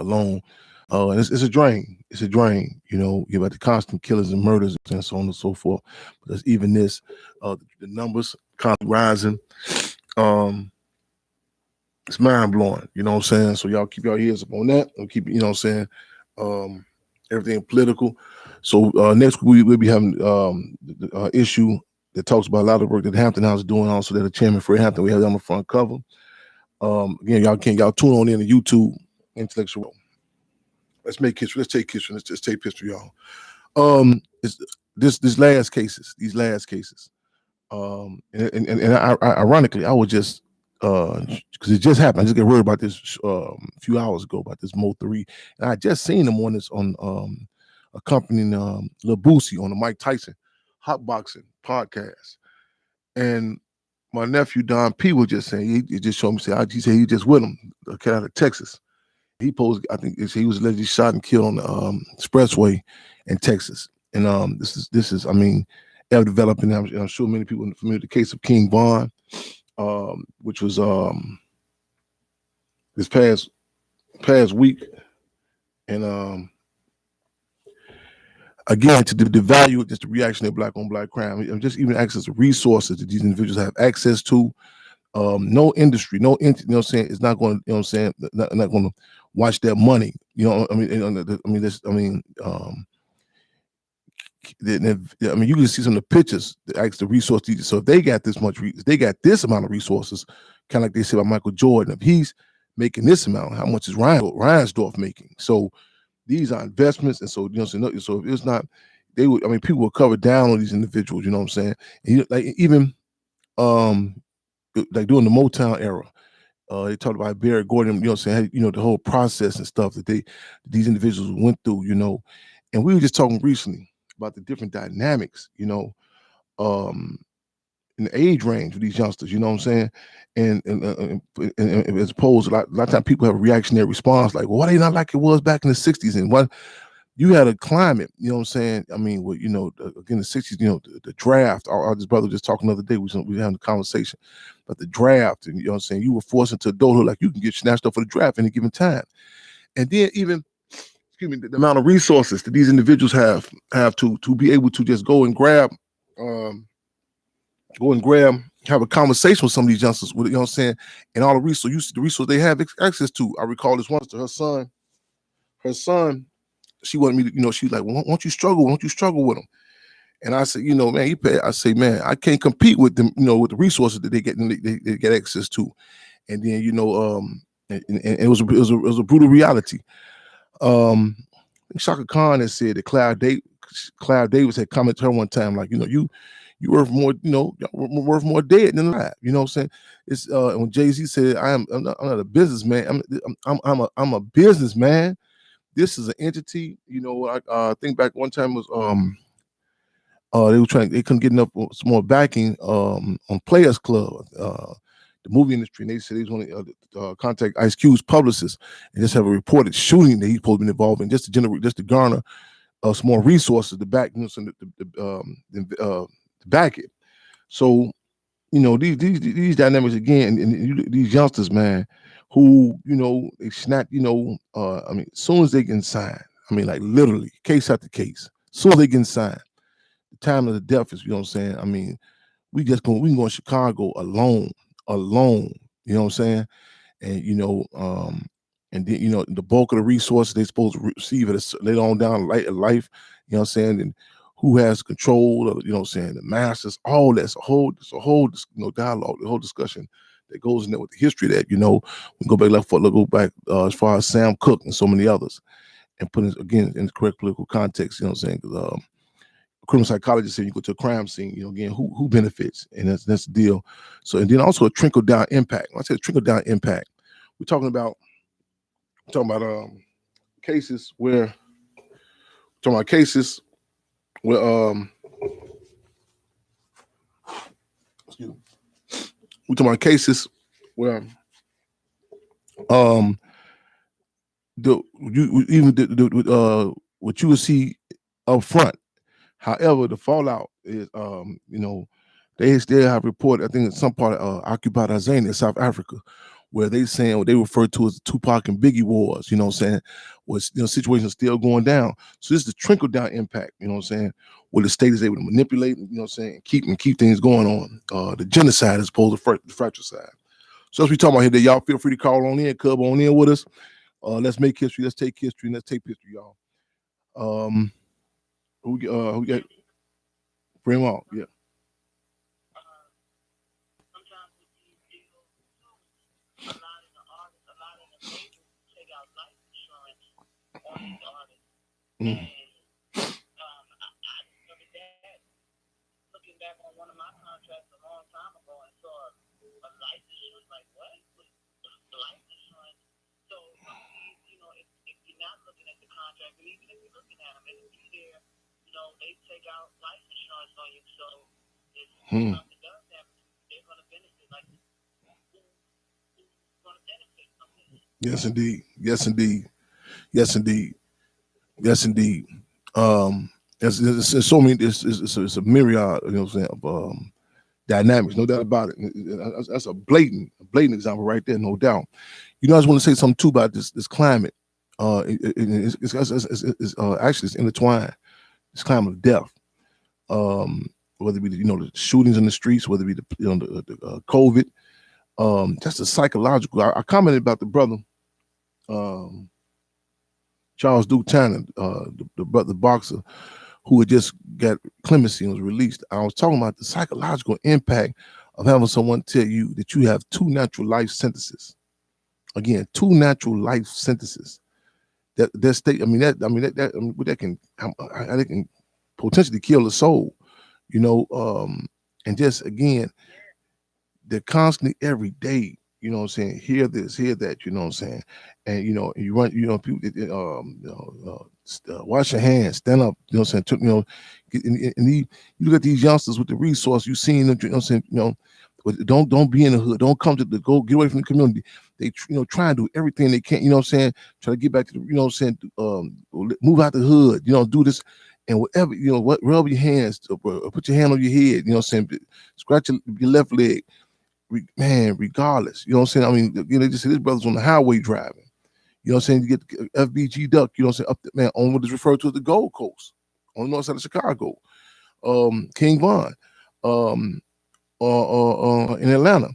alone. And it's a drain. It's a drain. You got the constant killers and murders and so on and so forth. But there's even this, the numbers constantly rising. It's mind blowing. You know what I'm saying? So y'all keep your ears up on that. And keep, everything political. So next week we'll be having the issue that talks about a lot of the work that Hampton House is doing. Also, that the chairman Fred Hampton, we have that on the front cover. Again, y'all tune on in to YouTube, Intellectual. Let's make history. Let's take history. Let's just take history, y'all. It's these last cases. And ironically, I was just because it just happened. I just got worried about this a few hours ago about this Mo 3, and I just seen him on this accompanying Lil Boosie on the Mike Tyson hot boxing podcast. And my nephew Don P was just saying, he just showed me, he said he just with him, a cat out of Texas. He posed, I think he was allegedly shot and killed on the expressway in Texas. And this is, ever developing. I'm sure many people are familiar with the case of King Von, which was this past week. And again, to devalue just the reactionary black on black crime, and just even access to resources that these individuals have access to. No industry, no entity, you know what I'm saying, is not going to, not going to watch that money. You can see some of the pictures that ask the resource teachers. So if they got this much, they got this amount of resources, kind of like they say about Michael Jordan. If he's making this amount, how much is Reinsdorf making? So these are investments, and so so if it's not, people will cover down on these individuals. You know what I'm saying? And even like during the Motown era, they talked about Barry Gordon. The whole process and stuff that these individuals went through. And we were just talking recently about the different dynamics. In the age range of these youngsters. You know what I'm saying? And as opposed to a lot of times people have a reactionary response like, well, why they not like it was back in the 60s? And what you had a climate, you know what I'm saying? Again, the 60s, the draft. This brother just talking the other day, we were having a conversation about the draft, and you know what I'm saying? You were forced into adulthood, like you can get snatched up for the draft any given time. And then even, the amount of resources that these individuals have to be able to just go and grab, have a conversation with some of these youngsters, with, you know what I'm saying? And all the resources they have access to. I recall this once to her son, she wanted me to, she's like, well, won't you struggle with him? And I said, man, I say, man, I can't compete with them, with the resources that they get access to. And then, and it was a brutal reality. Shaka Khan has said that Clive Davis had commented to her one time, like, you worth more, worth more dead than alive. You know what I'm saying? It's when Jay-Z said, I'm not a businessman. I'm a businessman. This is an entity. I think back one time was they couldn't get enough some more backing on Players Club, the movie industry, and they said they was going to contact Ice Cube's publicist and just have a reported shooting that he's supposed to be involved in, just to garner some more resources to back, to back it. So, these dynamics again, and these youngsters, man, who they snap, as soon as they get signed, like literally case after case, as soon as they get signed, the time of the death is, you know what I'm saying? We can go in Chicago alone, you know what I'm saying? And and then the bulk of the resources they're supposed to receive later on down life, you know what I'm saying? And who has control of, the masters, all that's a whole dialogue, the whole discussion that goes in there with the history that, we go back as far as Sam Cooke and so many others, and put it again in the correct political context, you know what I'm saying? Because criminal psychologist said you go to a crime scene, again, who benefits, and that's the deal. So, and then also a trickle down impact. When I say trickle down impact, we're talking about cases where what you would see up front. However, the fallout is, they still have reported, I think in some part of occupied Azania, South Africa, where they saying what they refer to as the Tupac and Biggie wars, you know what I'm saying, was, you know, situations still going down. So this is the trickle down impact, you know what I'm saying, where the state is able to manipulate, you know what I'm saying, keep things going on. The genocide as opposed to the fratricide. So as we talking about here, that y'all feel free to call on in, cub on in with us. Let's make history, let's take history, and let's take history, y'all. Who got bring them out, yeah. Mm. Hmm. Yes, indeed. Yes, indeed. Yes, indeed. Yes, indeed. There's so many. It's a myriad, you know what I'm saying, of dynamics, no doubt about it. That's a blatant example right there, no doubt. You know, I just want to say something too about this climate. It's actually it's intertwined. This climate of death. Whether it be the shootings in the streets, whether it be the COVID, just the psychological. I commented about the brother. Charles Duke Tanner, the boxer who had just got clemency and was released. I was talking about the psychological impact of having someone tell you that you have two natural life sentences. Again, two natural life sentences. That can potentially kill the soul, and just again, they're constantly every day. You know what I'm saying? Hear this, hear that. You know what I'm saying? And you run. People. Wash your hands. Stand up. You know what I'm saying? You look at these youngsters with the resource. You seen them. You know what I'm saying? But don't be in the hood. Don't come to get away from the community. They try and do everything they can. You know what I'm saying? Try to get back to the. You know what I'm saying? Move out the hood. Do this. And whatever, rub your hands, or put your hand on your head. You know what I'm saying? Scratch your left leg. Man, regardless, you know what I'm saying? I mean, they just say this brother's on the highway driving. You know what I'm saying? You get the FBG duck, you know what I'm saying, up there, man, on what is referred to as the Gold Coast, on the north side of Chicago, King Von, in Atlanta.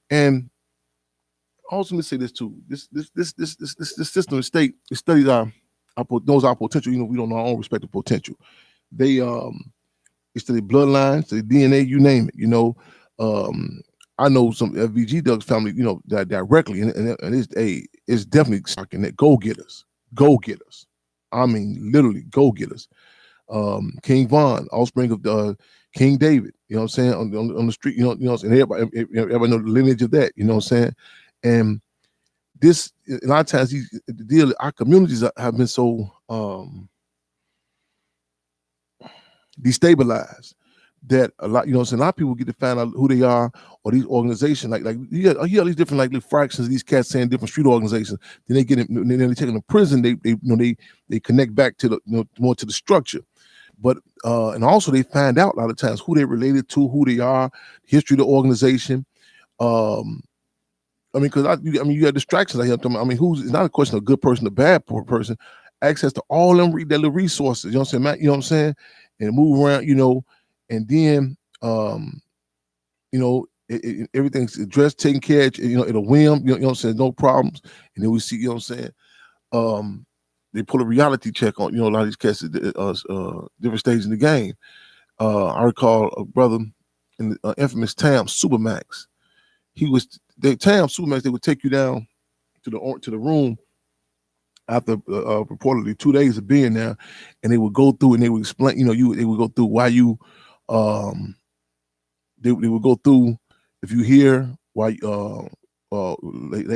And I also want to say this too. This system of state, it studies knows our potential. We don't know our own respective potential. They study bloodlines, study DNA, you name it, I know some FVG Doug's family, that directly, and it's definitely sucking that go getters. I mean, literally go getters. King Von, offspring of King David. You know what I'm saying? On the street, and everybody know the lineage of that. You know what I'm saying? And this, a lot of times, our communities have been so destabilized that a lot, a lot of people get to find out who they are, or these organizations, like you got all these different like little fractions of these cats saying different street organizations. Then they get it, then they take them to prison. They connect back to the more to the structure, but and also they find out a lot of times who they related to, who they are, history of the organization. Because you have distractions. It's not a question of good person or bad person. Access to all them their little resources. You know what I'm saying, Matt? You know what I'm saying? And move around, and then everything's addressed, taken care of, in a whim, you know what I'm saying, no problems. And then we see, you know what I'm saying, they pull a reality check on, a lot of these cats at different stages in the game. I recall a brother in the infamous Tam Supermax. Tam Supermax, they would take you down to the room after reportedly 2 days of being there, and they would go through and they would explain, they would go through why you they would go through if you hear why they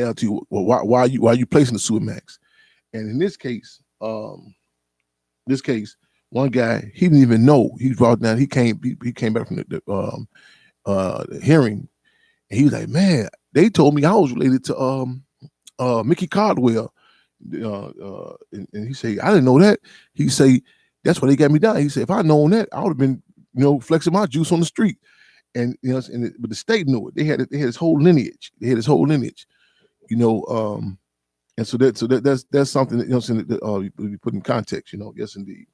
ask you why you placing the Supermax. And in this case, one guy, he didn't even know. He brought down, he came back from the hearing, and he was like, man, they told me I was related to Mickey Caldwell. And he said, I didn't know that. He say, that's why they got me down. He said, if I'd known that, I would have been, flexing my juice on the street. And but the state knew it. They had his whole lineage. And that's something that, that we put in context. Yes, indeed.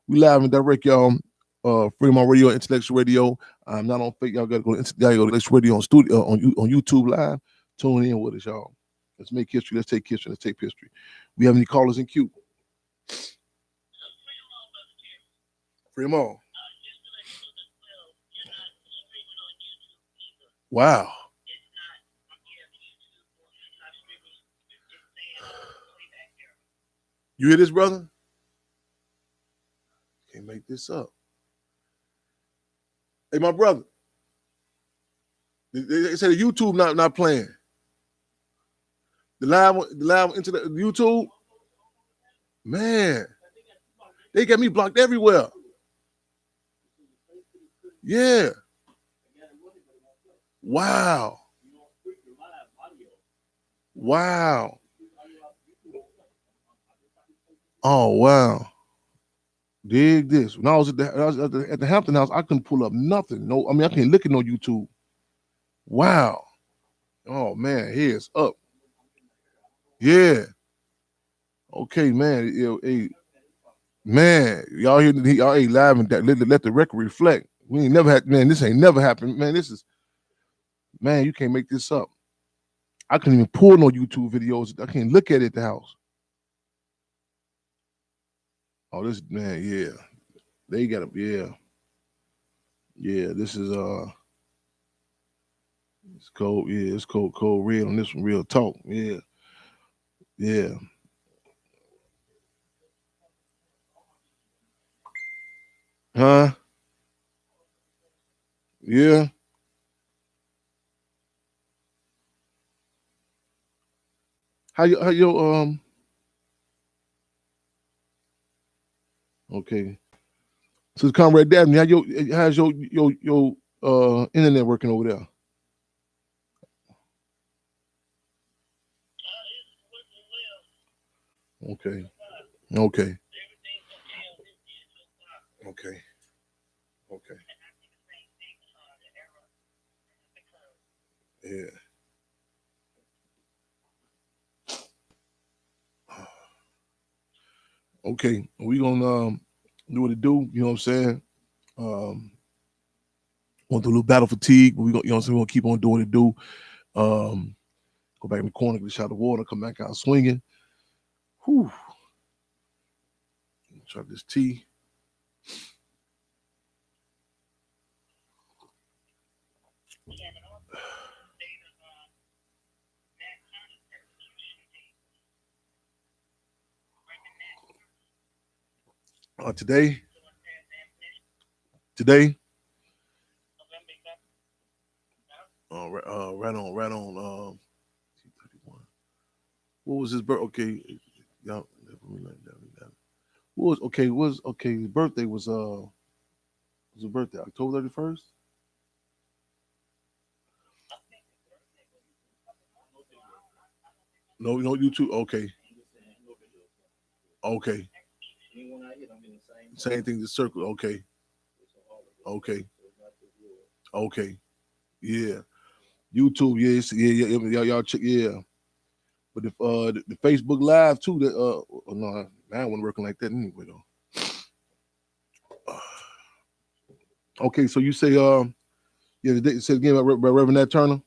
We live and direct, y'all. Freedom on Radio, Intellectual Radio. I'm not on Facebook. Y'all gotta go to Intellectual Radio on studio on YouTube Live. Tune in with us, y'all. Let's make history. Let's take history. Let's take history. We have any callers in queue? Freedom on. Wow. You hear this, brother? Can't make this up. Hey, my brother. They said the YouTube not playing. The live into the YouTube. Man, they got me blocked everywhere. Yeah. Wow. Wow. Oh, wow. Dig this. When I was at the Hampton House, I couldn't pull up nothing. No, I mean, I can't look at no YouTube. Wow. Oh, man, here's up. Yeah. Okay, man. Hey, man, y'all hear y'all ain't live and that let the record reflect. We ain't never had, man, this ain't never happened. Man, this is, man, you can't make this up. I couldn't even pull no YouTube videos. I can't look at it at the house. Oh, this, man, yeah. They got to, yeah. Yeah, this is, it's cold. Yeah, it's cold red on this one, real talk. Yeah. Yeah. Huh? Yeah. How you okay. So Comrade Dabney, how's your internet working over there? Okay. Okay. Okay. Okay. Yeah. Okay. We gonna do what it do, you know what I'm saying? Want to do a little battle fatigue, but we gonna, we're gonna keep on doing what it do. Go back in the corner, get a shot of water, come back out swinging. Whew. Try this tea. Today. Right on. What was his birth? Okay, y'all. What was okay? His birthday was his birthday October 31st. No, YouTube. Okay. Same thing. The circle. Okay. Yeah. YouTube. Yes. Yeah. Y'all check. Yeah. But the Facebook Live too. That no, I wasn't working like that anyway though. Okay, so you say yeah, say again about Reverend Nat Turner.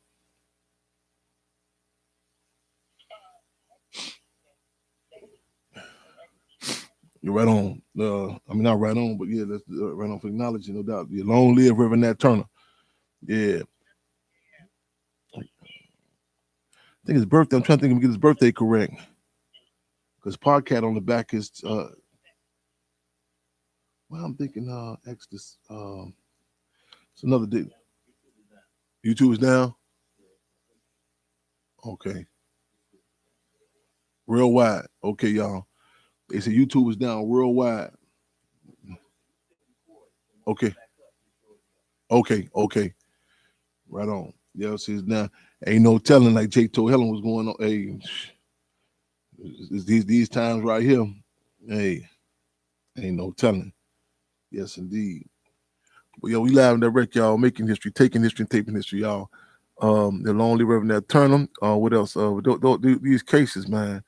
You're right on. I mean, not right on, but yeah, that's right on for acknowledging, no doubt. Yeah, long live Reverend Nat Turner. Yeah. I think his birthday. I'm trying to think of get his birthday correct. Because podcast on the back is well, I'm thinking Exodus. It's another day. YouTube is down. Okay. Real wide. Okay, y'all. They say YouTube is down real wide. Okay. Okay. Right on. Yeah, see, it's now ain't no telling, like Jake told Helen was going on. Hey, it's these times right here. Hey, ain't no telling. Yes, indeed. But yo, we live and direct, y'all, making history, taking history, and taping history, y'all. The lonely Reverend Turner. What else? These cases, man.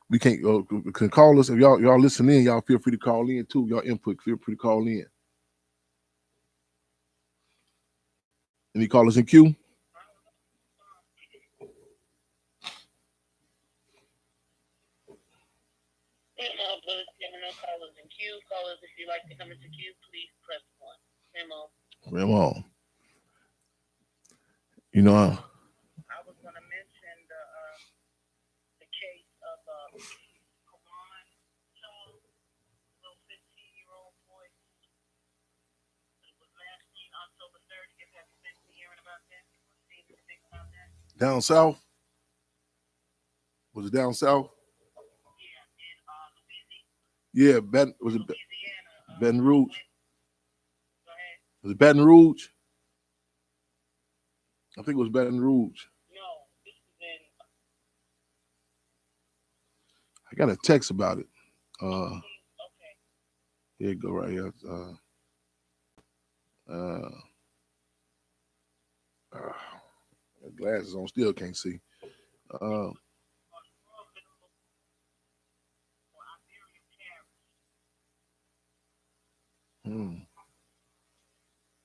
We can't can call us if y'all listen in. Y'all feel free to call in too. Y'all input. Feel free to call in. Any callers in queue? No callers in queue. Callers, if you'd like to come into queue, please press 1. Remo. You know, I was going to mention the case of Kawan Chung, little 15-year-old boy who was last seen October 30th. Have you been hearing about that? Seen anything about that? Down south? Was it down south? Yeah, in Yeah, Louisiana. Baton Rouge? Go ahead. Was it Baton Rouge? I think it was Baton Rouge. No, this is in. I got a text about it. Okay. Here you go right here. Glasses on, still can't see.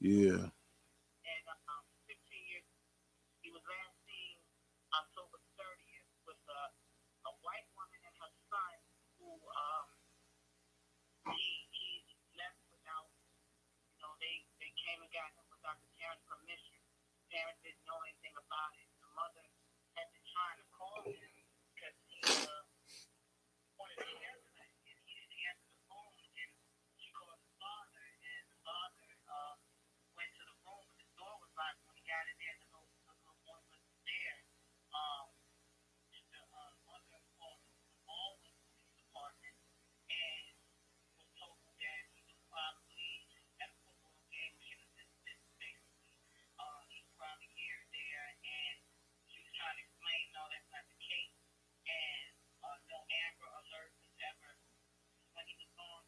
Yeah. And 15 years, he was last seen October 30th with a white woman and her son who he left without, they came and got him without the parents' permission. Parents didn't know anything about it. The mother had been trying to call him because he wanted to answer it, and he didn't answer the phone. And she called his father, and the father went to the room, but the door was locked. When he got in there, the little boy was there. The mother called the Baldwin police department and was told that he was probably at a football game. She was just basically, he was probably here or there, and she was trying to explain, no, that's not the case. And no Amber Alert was ever, when he was gone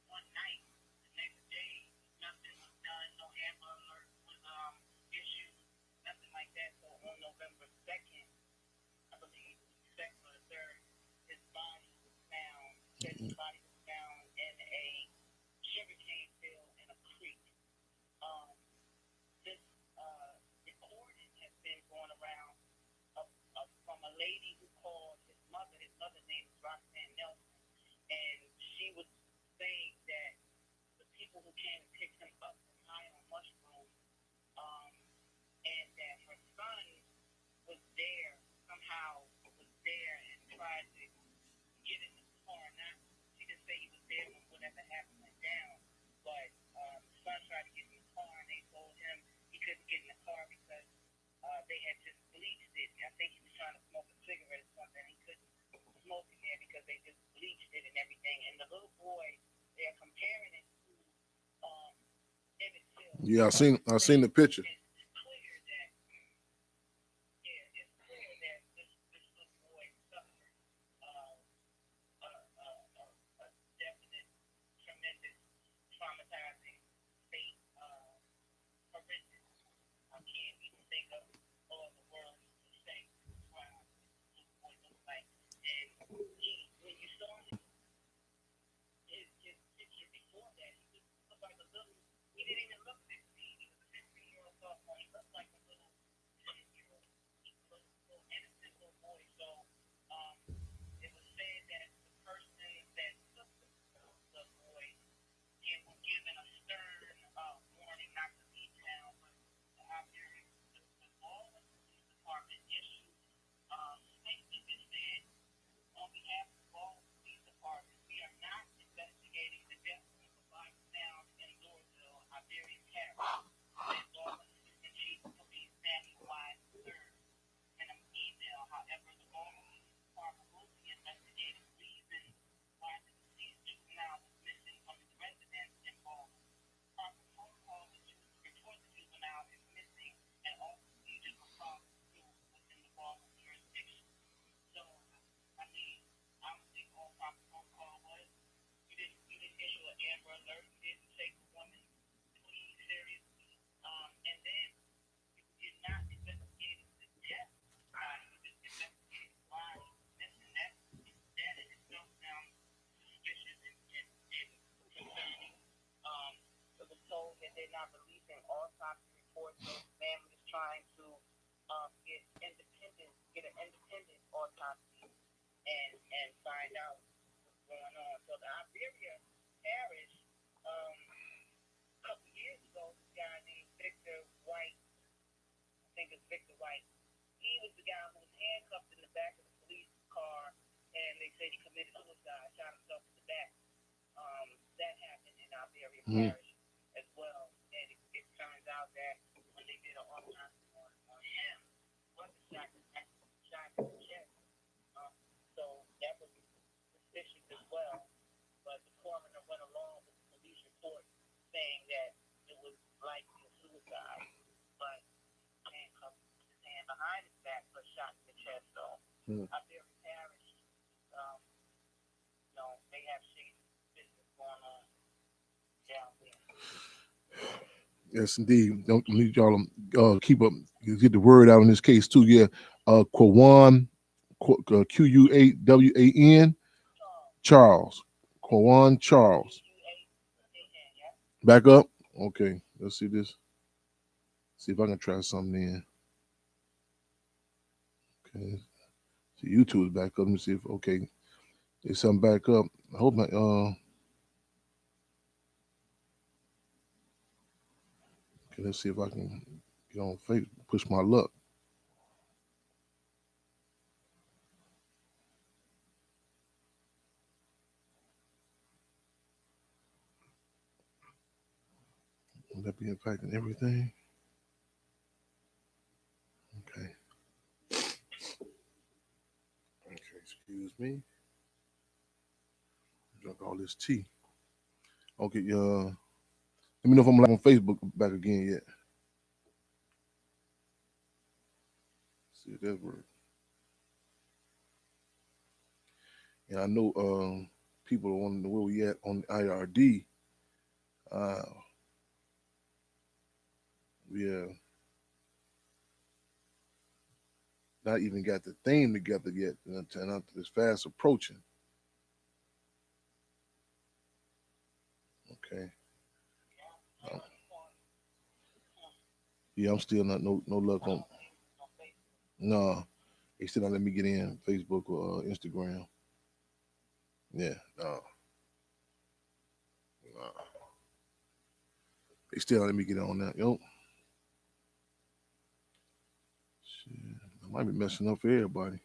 one night, the next day, nothing was done, no Amber Alert was issued, nothing like that. So on November 2nd, I believe, 2nd or 3rd, his body was found, in a sugarcane field in a creek. This recording has been going around from a lady who called his mother. His mother's name is Roxanne Nelson, and she was saying that the people who came and picked him up were high on mushrooms, and that her son was there, somehow was there and tried to get in the car. Now, she didn't say he was there when whatever happened went down, but the son tried to get in the car, and they told him he couldn't get in the car because they had just bleached it. I think he was trying to smoke a cigarette or something. He couldn't smoke in there because they just bleached it and everything. And the little boy, they're comparing it to Emmett Till. Yeah, I seen the picture. It's clear that this little boy suffered a definite, tremendous, traumatizing state, horrendous. I can't even think of all the words to say to describe what this boy looked like. And when you saw his picture before that, he looked like a little. He didn't even look 15. He was a 15-year-old. out what's going on. So the Iberia Parish, a couple years ago, this guy named Victor White, I think it's Victor White, he was the guy who was handcuffed in the back of the police car, and they said he committed suicide, shot himself in the back. That happened in Iberia Parish as well. And it turns out that when they did an autopsy on him, he wasn't shot in the chest. So that was suspicious as well. But the coroner went along with the police report saying that it was likely a suicide. But handcuffed his hand behind his back, but shot in the chest. So Iberia Parish, they have shady business going on down there. Yes, indeed. Don't need y'all keep up, get the word out in this case too. Yeah, Kwawan, Quawan Charles, Kwawan Charles. Back up. Okay, let's see this. See if I can try something in. Okay, see YouTube is back up. Let me see if there's something back up. I hope my Okay, let's see if I can get on Facebook, push my luck. Will that be impacting everything? Okay. Okay, excuse me. Drunk all this tea. Okay, let me know if I'm live on Facebook back again yet. See if that works. And I know people are wondering where we at on the IRD. We not even got the theme together yet, and it's fast approaching. Okay. Yeah, I'm still not no luck on. No, they still not let me get in Facebook or Instagram. Yeah, no. They still not let me get on that. Yo, shit, I might be messing up for everybody.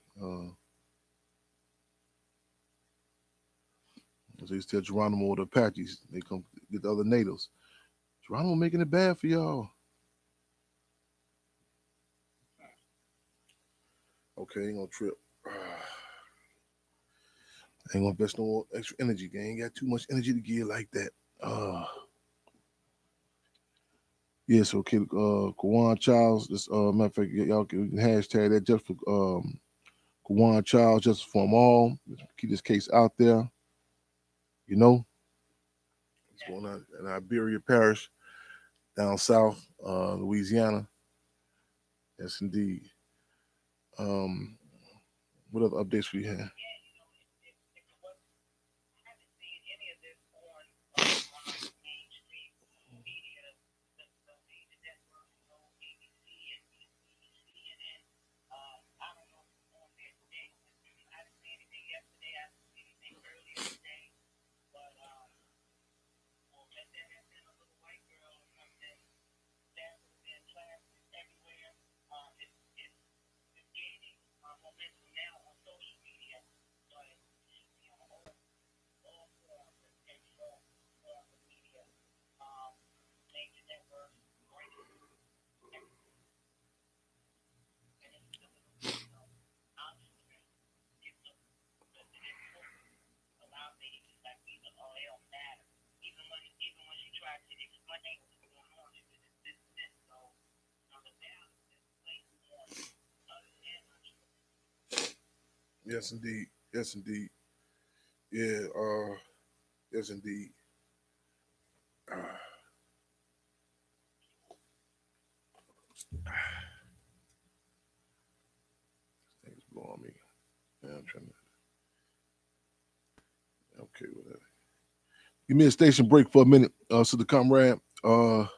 They tell Geronimo or the Apaches, they come get the other natives. Geronimo making it bad for y'all. Okay, ain't gonna trip. Ain't gonna invest no more extra energy. They ain't got too much energy to give like that. Yes, okay. Kwawan Charles. This matter of fact, y'all can hashtag that just for Kwawan Charles, just for them all. Keep this case out there. You know, what's going on in Iberia Parish, down south, Louisiana. Yes, indeed. What other updates we have? Yes, indeed. Yes, indeed. Yeah. Yes, indeed. Things blowing me. Yeah, I'm trying to. Okay, whatever. Give me a station break for a minute, so the comrade. You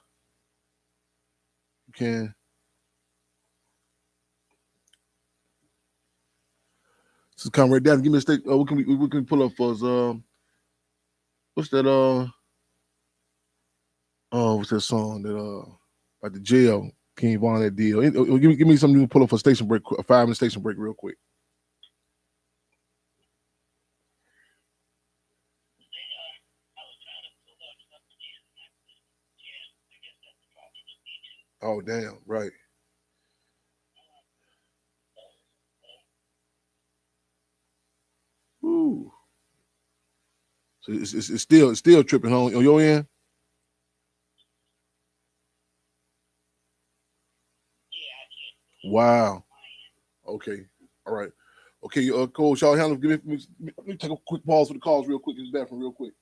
can. Just come right down. Give me a state. What can we pull up for us? What's that? What's that song that about the jail? King Von that deal. Give me something you can pull up for station break. A 5-minute station break, real quick. Oh damn! Right. Ooh. So it's still tripping on your end. Wow. Okay. All right. Okay. Coach, y'all handle. Let me take a quick pause for the calls, real quick. In the bathroom, real quick.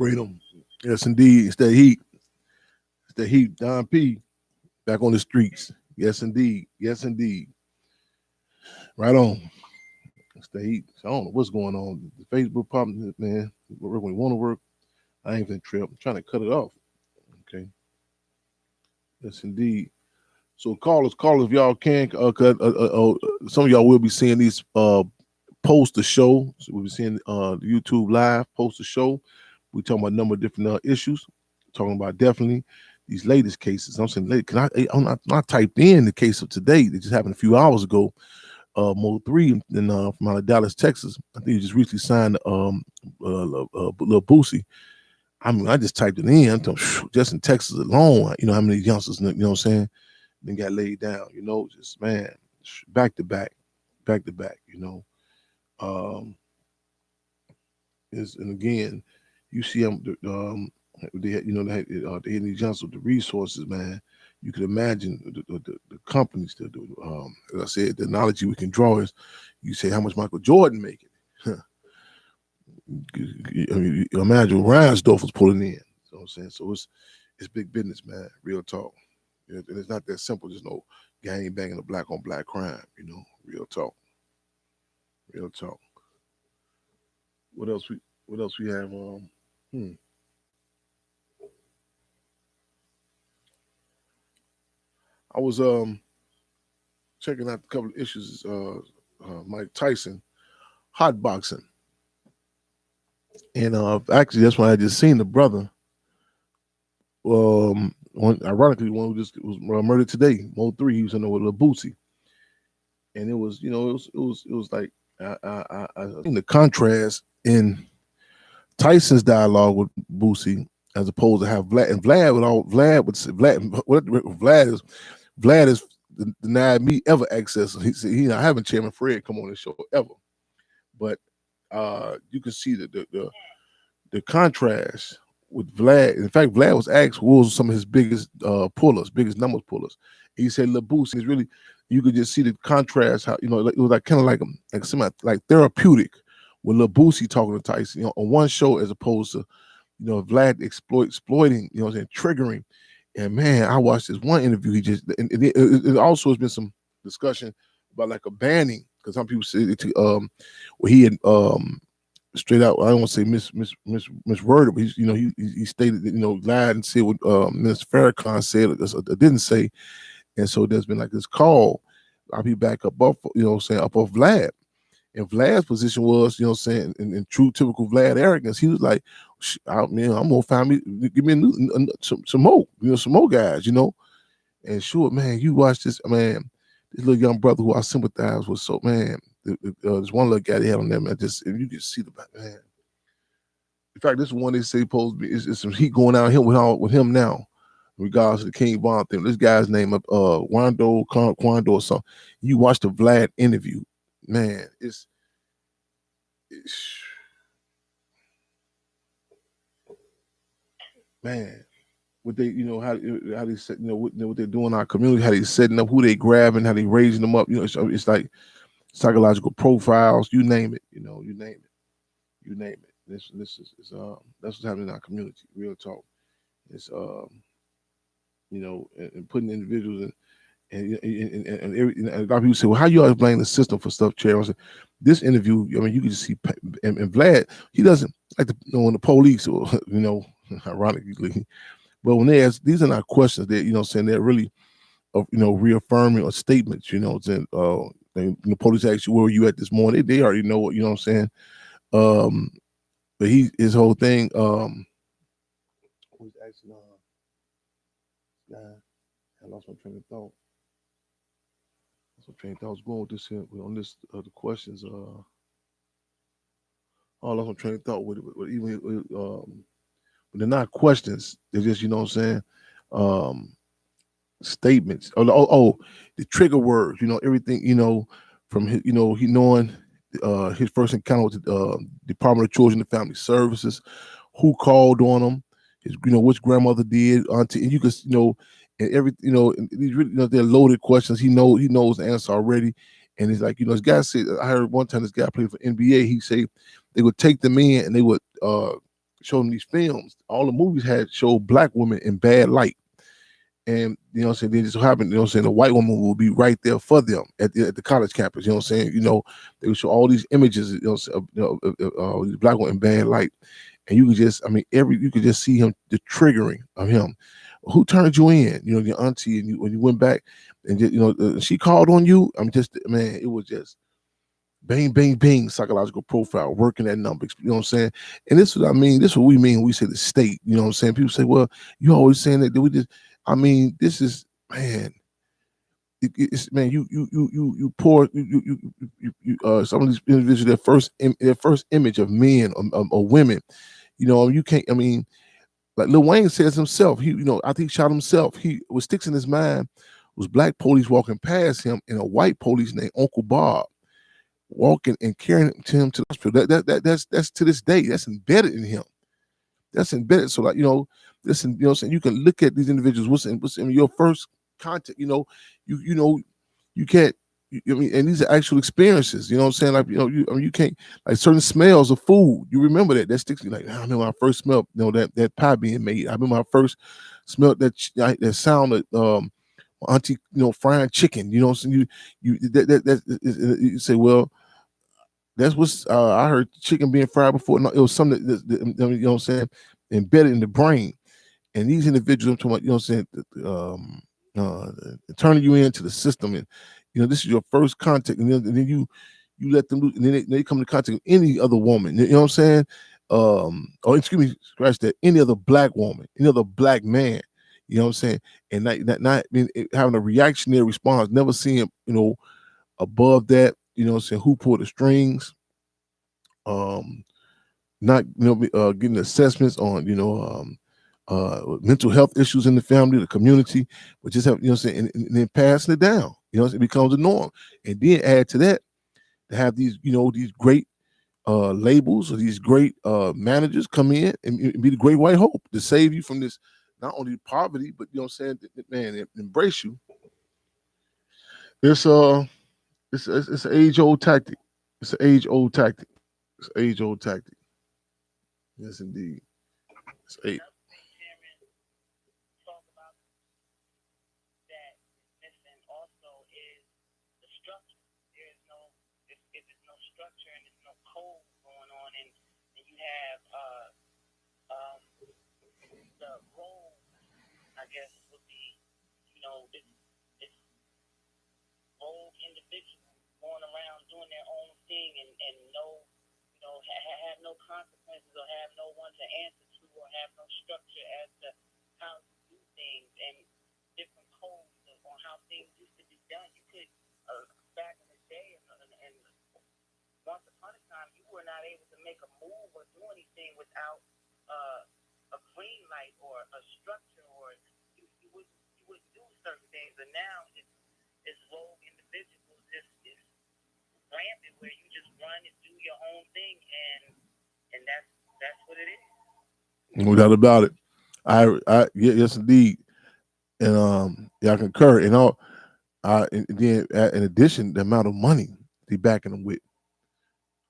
Freedom. Yes, indeed. It's that heat. It's that heat. Don P. Back on the streets. Yes, indeed. Yes, indeed. Right on. It's the heat. So I don't know what's going on. The Facebook problem, man. Work when you want to work. I ain't finna trip. I'm trying to cut it off. Okay. Yes, indeed. So call us if y'all can. Some of y'all will be seeing these post the show. So we'll be seeing the YouTube live post the show. We talking about a number of different issues. Talking about definitely these latest cases. I'm saying, I typed in the case of today that just happened a few hours ago. Mo 3 from out of Dallas, Texas. I think he just recently signed Lil Boosie. I mean, I just typed it in. I'm talking, just in Texas alone, you know how many youngsters, you know what I'm saying, then got laid down, you know, just, man, back to back, you know. And again, you see them, they had these youngsters with the resources, man. You could imagine the companies, as I said, the analogy we can draw is, you say how much Michael Jordan making. I mean, imagine Reinsdorf was pulling in. You know what I'm saying? So it's big business, man. Real talk. And it's not that simple. There's no gang banging a black on black crime. You know, real talk. Real talk. What else we have? I was checking out a couple of issues. Mike Tyson, hot boxing. And actually, that's why I just seen the brother. Ironically, one who just was murdered today, Mo 3. He was in there with Lil Boosie, and it was, you know, it was like I seen the contrast in Tyson's dialogue with Boosie as opposed to have Vlad and Vlad is denied me ever access. He said he not having Chairman Fred come on the show ever, but you can see the contrast with Vlad. In fact, Vlad was asked what was some of his biggest biggest numbers pullers. He said Lil Boosie is really, you could just see the contrast, how, you know, it was like kind of like therapeutic with Lil Boosie talking to Tyson, you know, on one show as opposed to, you know, Vlad exploiting, you know what I'm saying, triggering. And man, I watched this one interview. He just, and it also has been some discussion about like a banning, because some people say where he had straight out, I don't want to say misworded, but he stated that, you know, lied and said what Minister Farrakhan said or didn't say. And so there's been like this call, I'll be back up off, you know, saying up off Vlad. And Vlad's position was, you know, saying in true typical Vlad arrogance, he was like, I'm gonna find me, give me some more, you know, some more guys, you know. And sure, man, you watch this, man, this little young brother who I sympathize with, so man, there's one little guy they had on there, man, just, if you can see the man. In fact, this one they say supposed to be, is some heat going out here with him now, in regards to the King Von thing. This guy's name Wando Quando or something. You watch the Vlad interview, man, it's man, what they, you know, how they set, you know, what they're doing in our community, how they setting up, who they grabbing, how they raising them up, you know, it's like psychological profiles, you name it, you know, you name it. This is that's what's happening in our community. Real talk. It's you know, and putting individuals in. And a lot of people say, well, how you always blame the system for stuff, Chair? I said, this interview, I mean, you can just see, and Vlad, he doesn't like to, you know, when the police, or, you know, ironically, but when they ask, these are not questions that, you know, saying they're really, you know, reaffirming or statements, you know, saying, the police ask you, where were you at this morning? They already know what, you know what I'm saying? But his whole thing, was asking, I lost my train of thought. I was going with this here on this the questions. I lost my train of thought with it. But even they're not questions. They're just, you know what I'm saying, statements. The trigger words. You know, everything. You know, from his, you know, he knowing his first encounter with the Department of Children and Family Services, who called on him, his, you know, which grandmother did, auntie, and you could, you know. And every, you know, and these really, you know, they're loaded questions. He knows the answer already. And it's like, you know, this guy said, I heard one time this guy played for NBA. He said they would take them in and they would showed them these films. All the movies had showed black women in bad light. And you know what I'm saying, they just so happened, you know what I'm saying, the white woman will be right there for them at the college campus. You know what I'm saying? You know, they would show all these images, you know, these black women in bad light. And you could just, I mean, you could just see him, the triggering of him. Who turned you in? You know, your auntie, and when you went back and just, you know, she called on you. I'm just, man, it was just bang, bang, bang, psychological profile, working that number. You know what I'm saying? And this is what I mean. This is what we mean when we say the state. You know what I'm saying? People say, well, you always saying that we just, I mean, this is, man, it's, man, you poor, some of these individuals, their first image of men or women, you know, you can't, I mean, like Lil Wayne says himself, he, you know, I think he shot himself. He was sticks in his mind was black police walking past him and a white police named Uncle Bob walking and carrying him to the hospital. That's to this day, that's embedded in him. That's embedded. So, like, you know, listen, you know what I'm saying? You can look at these individuals, what's in your first contact, you know, you know, you can't, I mean, and these are actual experiences, you know what I'm saying? Like, you know, I mean, you can't, like certain smells of food, you remember that sticks, like, I remember when I first smelled, you know, that pie being made. I remember when I first smelled that sound of, my auntie, you know, frying chicken, you know what I'm saying? You say, well, that's what's I heard chicken being fried before. No, it was something you know what I'm saying, embedded in the brain. And these individuals, I'm talking about, you know what I'm saying, turning you into the system, and you know this is your first contact, and then you let them lose, and then they come into contact with any other woman. You know what I'm saying? Or excuse me, scratch that. Any other black woman, any other black man. You know what I'm saying? And not I mean, having a reactionary response, never seeing, you know, above that. You know what I'm saying? Who pulled the strings? Um, not, you know, getting assessments on, you know, mental health issues in the family, the community, but just have, you know what I'm saying, and then passing it down. You know, it becomes a norm. And then add to that to have these, you know, these great labels or these great managers come in and be the great white hope to save you from this, not only poverty, but you know what I'm saying, man, embrace you. It's it's an age old tactic. It's an age old tactic. It's an age old tactic. Yes, indeed. It's eight. Another thing Cameron talk about that is missing also is the structure. There is no, if there's no structure and there's no code going on, and you have the role, I guess, would be, you know, it's rogue individuals going around doing their own thing and no, you know, have no consequences or have no one to answer to or have no structure as to how to do things and different codes on how things used to be done. You could, back in the day, and once upon a time, you were not able to make a move or do anything without a green light or a structure, or you wouldn't do certain things. And now it's rogue individuals, it's rampant where you just run and do your own thing, and that's what it is. No doubt about it. Yes indeed. And yeah, I concur. And all and then in addition, the amount of money they backing them with.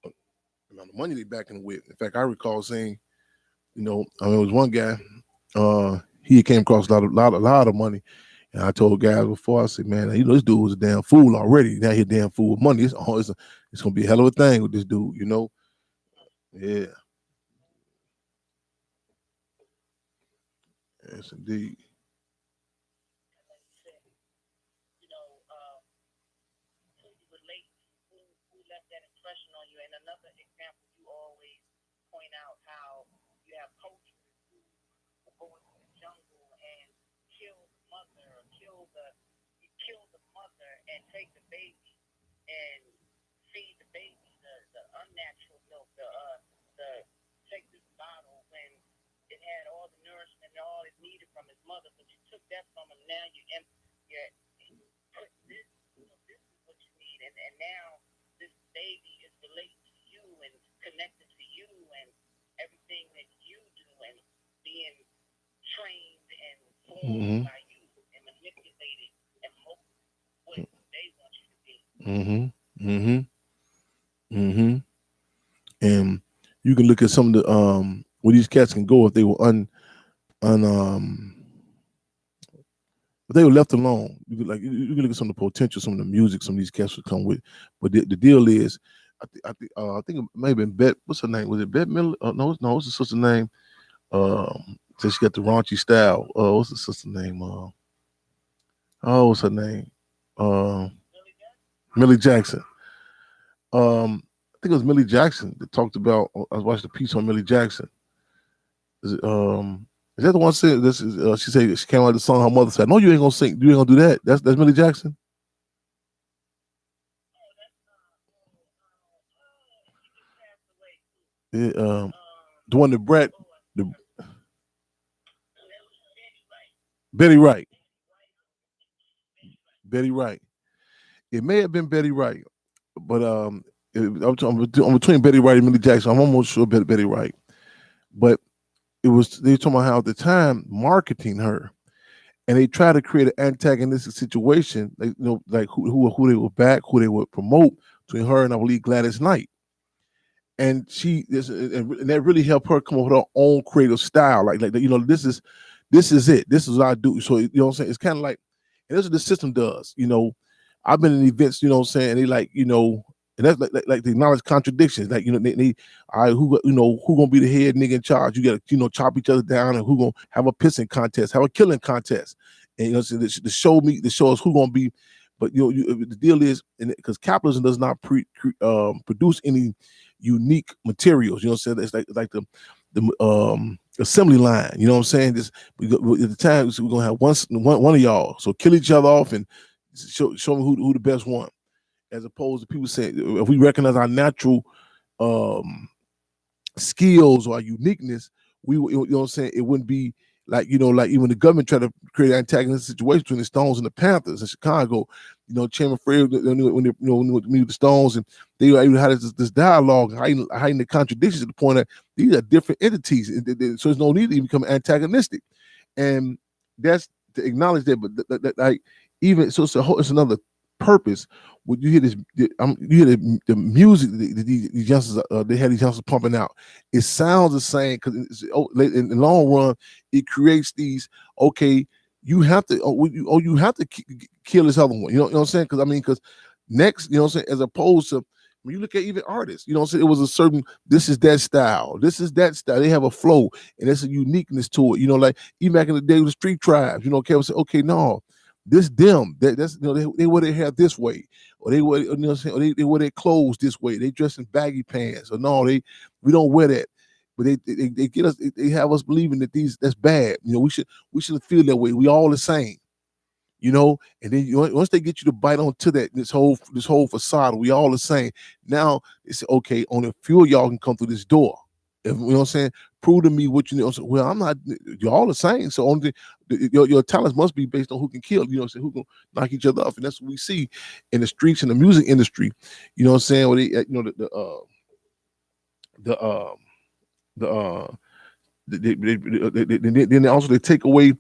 The amount of money they backing them with. In fact, I recall saying, you know, I mean, there was one guy, he came across a lot of money. And I told guys before, I said, man, you know, this dude was a damn fool already. Now he a damn fool with money. It's gonna be a hell of a thing with this dude, you know? Yeah. Yes, indeed. And like you said, you know, who you relate to, who left that impression on you. And another example, you always point out how you have cultures who will go into the jungle and kill the mother, or kill the mother and take the baby and feed the baby the unnatural milk, the take this bottle when it had all the nourishment and all it needed from his mother, but you took that from him. Now you put this, you know, this is what you need, and now this baby is related to you and connected to you and everything that you do and being trained and formed Mm-hmm. by you and manipulated and molded what they want you to be. Mm-hmm. Mm-hmm. Mm-hmm. And you can look at some of the where these cats can go if they were if they were left alone. You could you can look at some of the potential, some of the music, some of these cats would come with. But the deal is, I think it may have been Bet. What's her name? Was it Bet Miller? No, what's the sister's name? So she got the raunchy style. What's the sister's name? What's her name? Uh, Millie Jackson. I think it was Millie Jackson that talked about. I was watching a piece on Millie Jackson. Is it, is that the one said this? Is she said she came out with the song. Her mother said, "No, you ain't gonna sing. You ain't gonna do that." That's Millie Jackson. Yeah, the one that Brett, the Betty Wright. Betty Wright. It may have been Betty Wright, but I'm between Betty Wright and Millie Jackson. I'm almost sure Betty Wright. But they were talking about how at the time marketing her, and they tried to create an antagonistic situation, like like who they would back, who they would promote between her and I believe Gladys Knight. And and that really helped her come up with her own creative style. This is it. This is what I do. So what I'm saying? It's kind of like, and this is what the system does. I've been in events, what I'm saying, and they and that's like they acknowledge contradictions. Like, all right, who gonna be the head nigga in charge? You gotta, chop each other down, and who gonna have a pissing contest, have a killing contest. And so the show us who gonna be, but the deal is, because capitalism does not produce any unique materials. It's like the assembly line. You know what I'm saying? At the time, we're gonna have one of y'all. So kill each other off and show me who the best one. As opposed to people saying, if we recognize our natural skills or our uniqueness, what I'm saying, it wouldn't be like even the government tried to create an antagonistic situation between the Stones and the Panthers in Chicago. Chairman Fred, when they meet with the Stones, and they had this dialogue, hiding the contradictions to the point that these are different entities, so there's no need to even become antagonistic, and that's to acknowledge that. But like, even so, it's another purpose. When you hear this, you hear the music that these youngsters, they had these youngsters pumping out. It sounds the same because in the long run, it creates these. Okay, you have to. You have to kill this other one. You know what I'm saying? Because next, what I'm saying, as opposed to when you look at even artists, what I'm saying, it was a certain. This is that style. This is that style. They have a flow and there's a uniqueness to it. Like even back in the day with the street tribes. Kevin said, okay, no. This them that's they wear their hair this way, or they wear or they wear their clothes this way. They dress in baggy pants, or no, we don't wear that. But they get us. They have us believing that that's bad. We shouldn't feel that way. We all the same. And then once they get you to bite onto that this whole facade, we all the same. Now it's okay. Only a few of y'all can come through this door. You know what I'm saying? Prove to me what you know. Well, I'm not. You're all the same. So only your talents must be based on who can kill. Who can knock each other off, and that's what we see in the streets in the music industry. You know what I'm saying? Where they, then also they take away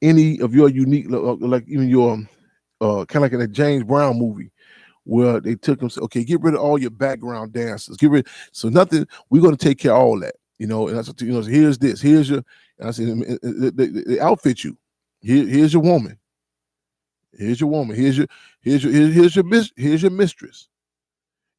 any of your unique, like even your kind of like in a James Brown movie, where they took them, okay, get rid of all your background dancers, so nothing, we're going to take care of all that, and that's what, so here's this, here's your, and I said, they outfit you, here's your woman, here's your mistress,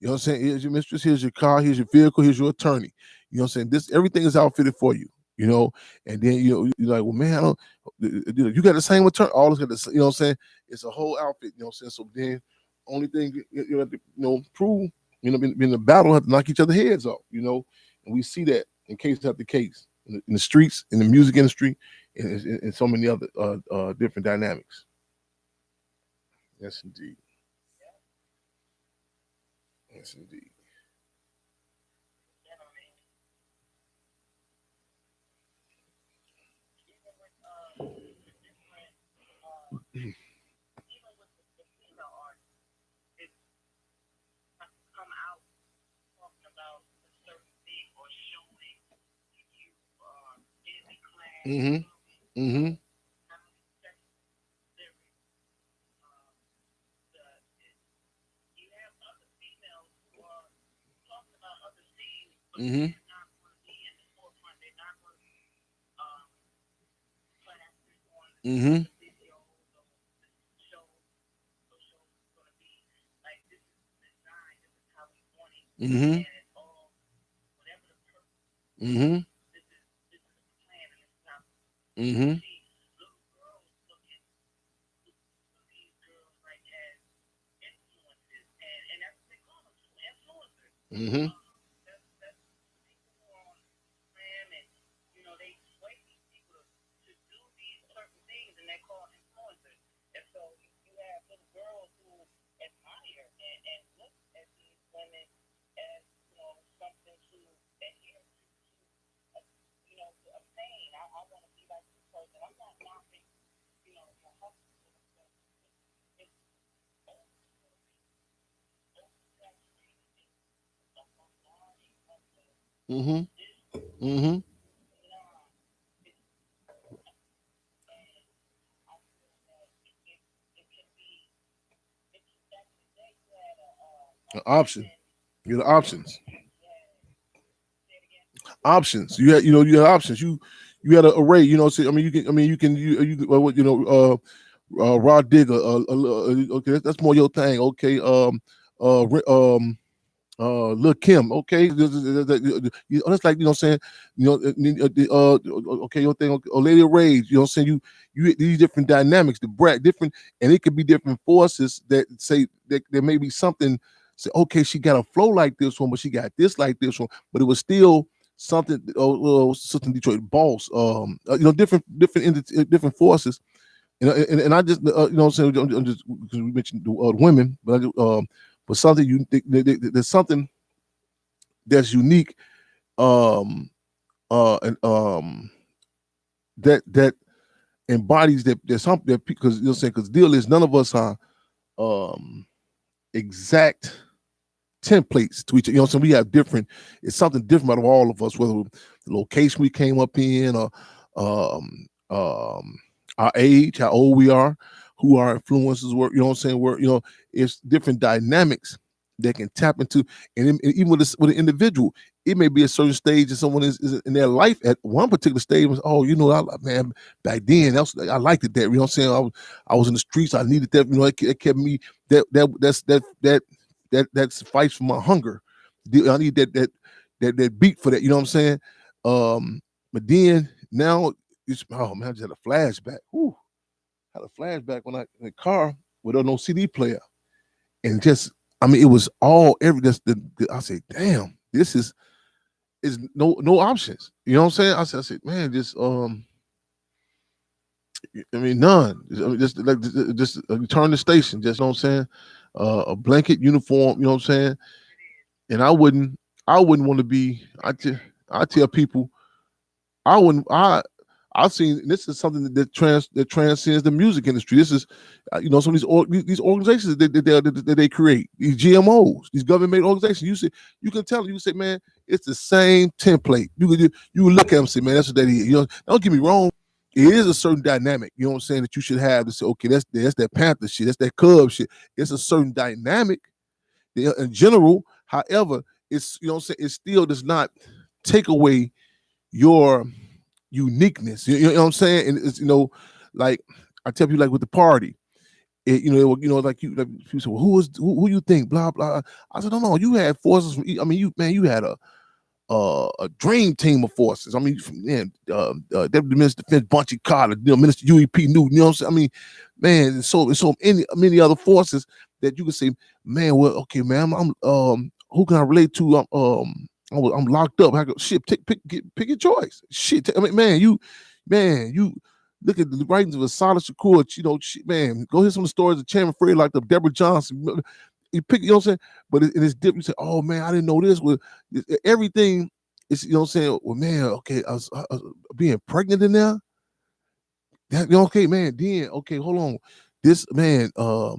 you know what I'm saying, here's your mistress, here's your car, here's your vehicle, here's your attorney, you know what I'm saying, everything is outfitted for you, and then you're like, well, man, I don't, you got the same attorney, all this got the, you know what I'm saying, it's a whole outfit, you know what I'm saying, so then only thing you have to prove, in the battle, have to knock each other's heads off, and we see that in case after case in the streets, in the music industry, and so many other different dynamics. Yes, indeed. Yes, indeed. Mm-hmm. Mm-hmm. Mm-hmm. Mm-hmm. videos or shows, so shows is going to be like this is designed, this is how we want it, Mm-hmm. and it's all whatever the purpose. Mm-hmm. This is a plan, and this is how you Mm-hmm. see little girls looking for these girls like as influences, and that's what they call them, influencers. Mm-hmm. That's people who are on Instagram, and they sway these people to do these certain things, and they're called influencers. And so you have little girls who admire and look at these women as something to adhere to, to obtain. I want to be like this person. I'm not knocking, your hustle, but it's oversaturated. It's a bombarding of Mm-hmm. this Mm-hmm. non. And I feel that it can be. It's back in the day you had a An option. woman. You had options. You had say it again. Options. You had options. You had an array. I mean, Rod Digger. Okay, that's more your thing. Okay. Lil Kim, okay, that's like saying, okay, your thing, Lady Rage, saying you these different dynamics, the brat different, and it could be different forces that say that there may be something. Say, okay, she got a flow like this one, but she got this like this one, but it was still something. Something Detroit boss, different forces, and I just, what I'm saying, I'm just because we mentioned the women, but something you there's something that's unique, and that embodies that there's something that, because saying, because deal is none of us are um exact templates to each other. So we have different, it's something different out of all of us, whether the location we came up in, or our age, how old we are, who our influences were, what I'm saying, it's different dynamics that can tap into. And even with an individual, it may be a certain stage that someone is in their life at one particular stage was, man, back then I liked it, that, what I'm saying, I was in the streets, I needed that, it kept me, that suffice for my hunger. I need that beat for that. You know what I'm saying? But then now it's, oh man, I just had a flashback. Whew, had a flashback when I in the car without no CD player, and just, I mean, it was all every. I said, damn, this is no options. You know what I'm saying? I said, man, just I mean, none. I mean, just turn the station. Just, you know what I'm saying? A blanket uniform. You know what I'm saying? It is. And I wouldn't want to be. I tell people, I wouldn't. I've seen, this is something that transcends the music industry. This is, some of these organizations that they create, these GMOs, these government organizations. You can tell, you say, man, it's the same template. You look at them and say, man, that's what that is. Don't get me wrong. It is a certain dynamic, you know what I'm saying, that you should have to say, okay, that's that Panther shit, that's that Cub shit. It's a certain dynamic in general. However, it's, what I'm saying, it still does not take away your uniqueness. You know what I'm saying? And it's, like I tell you, like with the party, like people say, well, who you think? Blah blah. I said, no, you had forces. I mean, you had a dream team of forces. I mean, Deputy Minister Defense Bunchy Carter, Minister UEP Newton. You know what I'm saying? I mean, man, so many other forces that you can say, man, well, okay, man, who can I relate to? I'm locked up. I go, shit, pick your choice. Shit, I mean, man, you look at the writings of Asada Shakur. Shit, man, go hear some of the stories of Chairman Fred, like the Deborah Johnson. You pick, you know what I'm saying? But it's different. You say, oh man, I didn't know this. Well, everything is, you know what I'm saying? Well, man, okay, I was being pregnant in there. Okay, man, then, okay, hold on. This man, what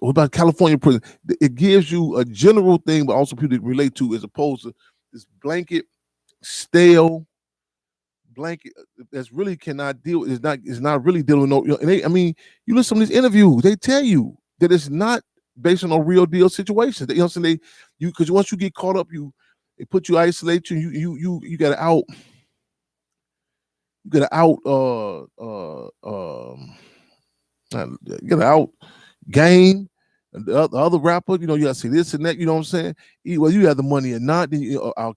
about California prison? It gives you a general thing, but also people to relate to, as opposed to this blanket, stale blanket that's really cannot deal. Is not really dealing with no. And I mean, you listen to these interviews, they tell you that it's not based on a real deal situation. You know what I'm saying? Because once you get caught up, they put you, isolate you. You got to out. You gotta out you gotta out game the other rapper. You know, you gotta say this and that. You know what I'm saying? Well, you have the money or not, then I'll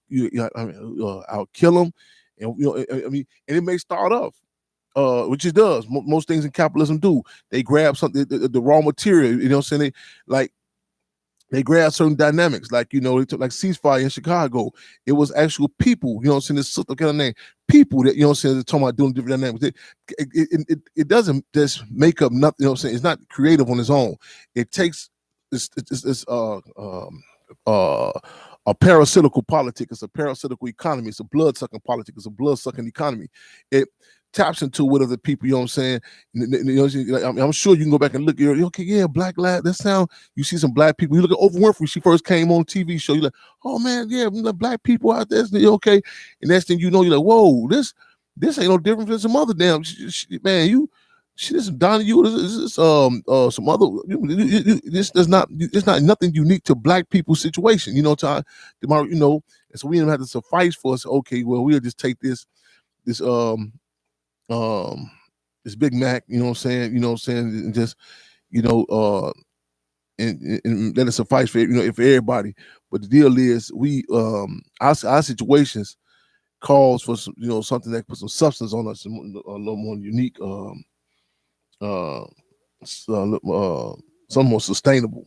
kill them. And you know, I mean, and it may start off. Which it does. Most things in capitalism do. They grab something, the raw material. You know what I'm saying? They grab certain dynamics, like, you know, they took like ceasefire in Chicago. It was actual people, you know what I'm saying? This kind of name, people that, you know what I'm saying, they're talking about doing different dynamics. It doesn't just make up nothing, you know what I'm saying? It's not creative on its own. It takes it's a parasitical politic. It's a parasitical economy. It's a blood-sucking politic. It's a blood-sucking economy. It taps into what other people, you know what I'm saying? You know, I'm sure you can go back and look at, okay, yeah, black lad, that sound, you see some black people. You look at Oprah Winfrey, she first came on TV show, you're like, oh man, yeah, black people out there, okay. And next thing you know, you're like, whoa, this ain't no different than some other damn, man, this is Donnie, this some other, it's not nothing unique to black people's situation, you know, you know, and so we don't have to suffice for us, okay, well, we'll just take this Big Mac, you know what I'm saying, and just, you know, and let it suffice for, you know, for everybody. But the deal is, our situations calls for some, you know, something that puts some substance on us, a little more unique, some more sustainable.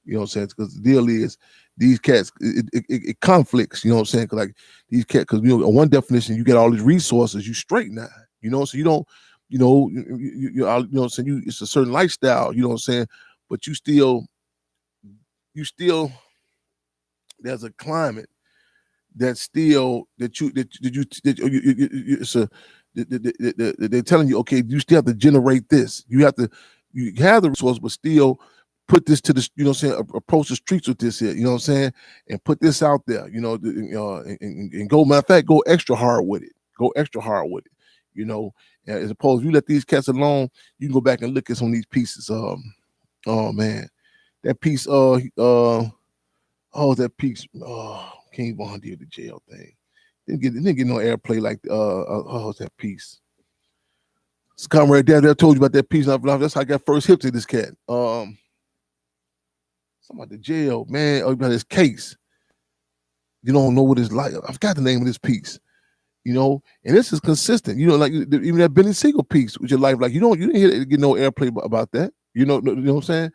You know what I'm saying? Because the deal is, these cats, it conflicts. You know what I'm saying? Because like these cats, because, you know, one definition, you get all these resources, you straight now. You know, so you don't, you know, you know what I'm saying? It's a certain lifestyle. You know what I'm saying? But you still, there's a climate that's still they're telling you, okay, you still have to generate this. You have the resource, but still put this to the, you know what I'm saying, approach the streets with this here, you know what I'm saying, and put this out there, you know, and go, matter of fact, go extra hard with it. You know, as opposed, you let these cats alone, you can go back and look at some of these pieces. Oh man, that piece, that piece, King Von did the jail thing. Didn't get no airplay like that piece. It's comrade there. I told you about that piece. That's how I got first hip to this cat. Something about the jail, man. About his case. You don't know what it's like. I forgot the name of this piece. You know, and this is consistent. You know, like even that Benny Siegel piece with your life, like you didn't hear it, get no airplay about that. You know what I'm saying?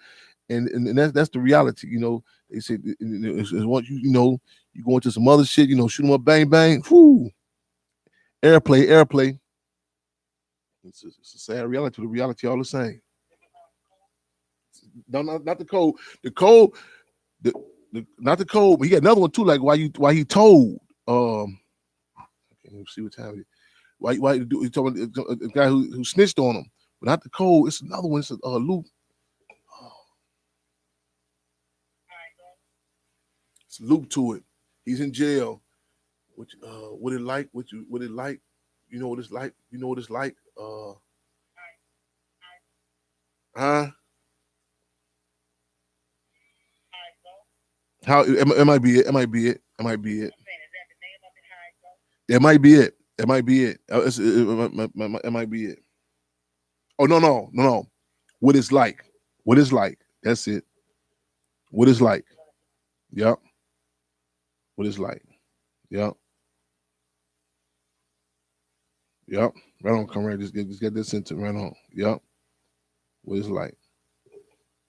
And that's the reality. You know, they say it's what you know, you go into some other shit. You know, shoot them up, bang bang, whoo, airplay. It's a sad reality. The reality all the same. No, not the code. The code, not the code. But he got another one too. Like why he told. See what time it is. Why you talking about a guy who snitched on him, but not the code. It's another one. It's a loop. It's a loop to it. He's in jail. What it like? What it like? You know what it's like? You know what it's like? Huh? How it might be it. It might be it. It might be it. It might be it. It might be it. It might be it. Oh no. What it's like. What it's like. That's it. What it's like. Yep. What it's like. Yep. Yep. Right on, comrade. Just get this into right on. Yep. What it's like.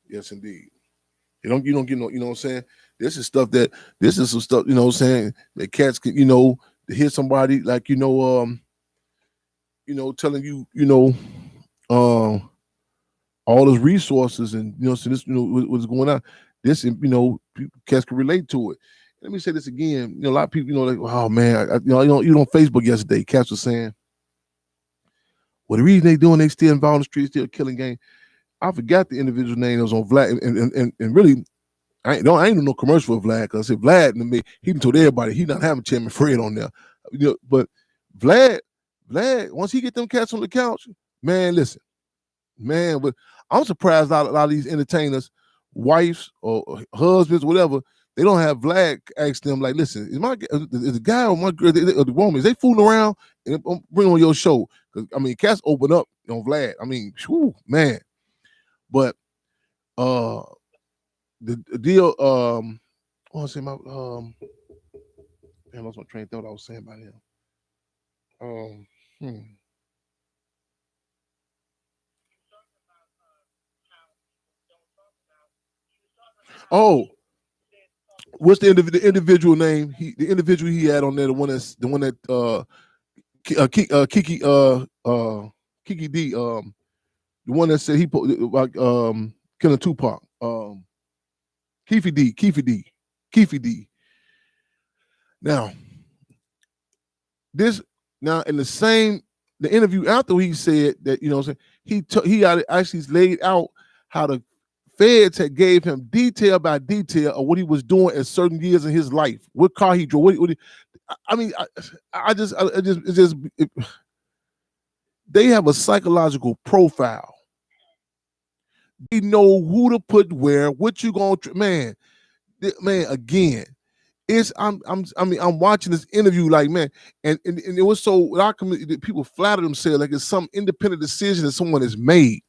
Yes, indeed. You don't get no, you know what I'm saying? This is some stuff, you know what I'm saying, that cats can, you know, to hear somebody like, telling you, all his resources and, so this, what's going on. This, cats can relate to it. Let me say this again. A lot of people, like, oh man, on Facebook yesterday, cats were saying, well, the reason they doing, they still involved in the streets, still killing gang. I forgot the individual name that was on Vlad, and really, I ain't doing no commercial for Vlad, because if Vlad and me, he told everybody he not having Chairman Fred on there. But Vlad, once he get them cats on the couch, man, listen, but I'm surprised a lot of these entertainers, wives or husbands, whatever, They don't have Vlad ask them like, listen, is the guy or my girl or the woman, is they fooling around and bring on your show? Because I mean, cats open up on Vlad. I mean, whew, man. But the deal, what was I saying about I lost my train of thought I was saying about him. Oh, what's the individual name? The individual he had on there, the one that Kiki D, the one that said he like killing Tupac, Keefe D. Now in the interview after he said that, you know what I'm saying, he actually laid out how the feds had gave him detail by detail of what he was doing at certain years in his life, what car he drove. They have a psychological profile. They know who to put where, what you gonna man. Again, I'm watching this interview like, man, and it was so our community, people flatter themselves like it's some independent decision that someone has made.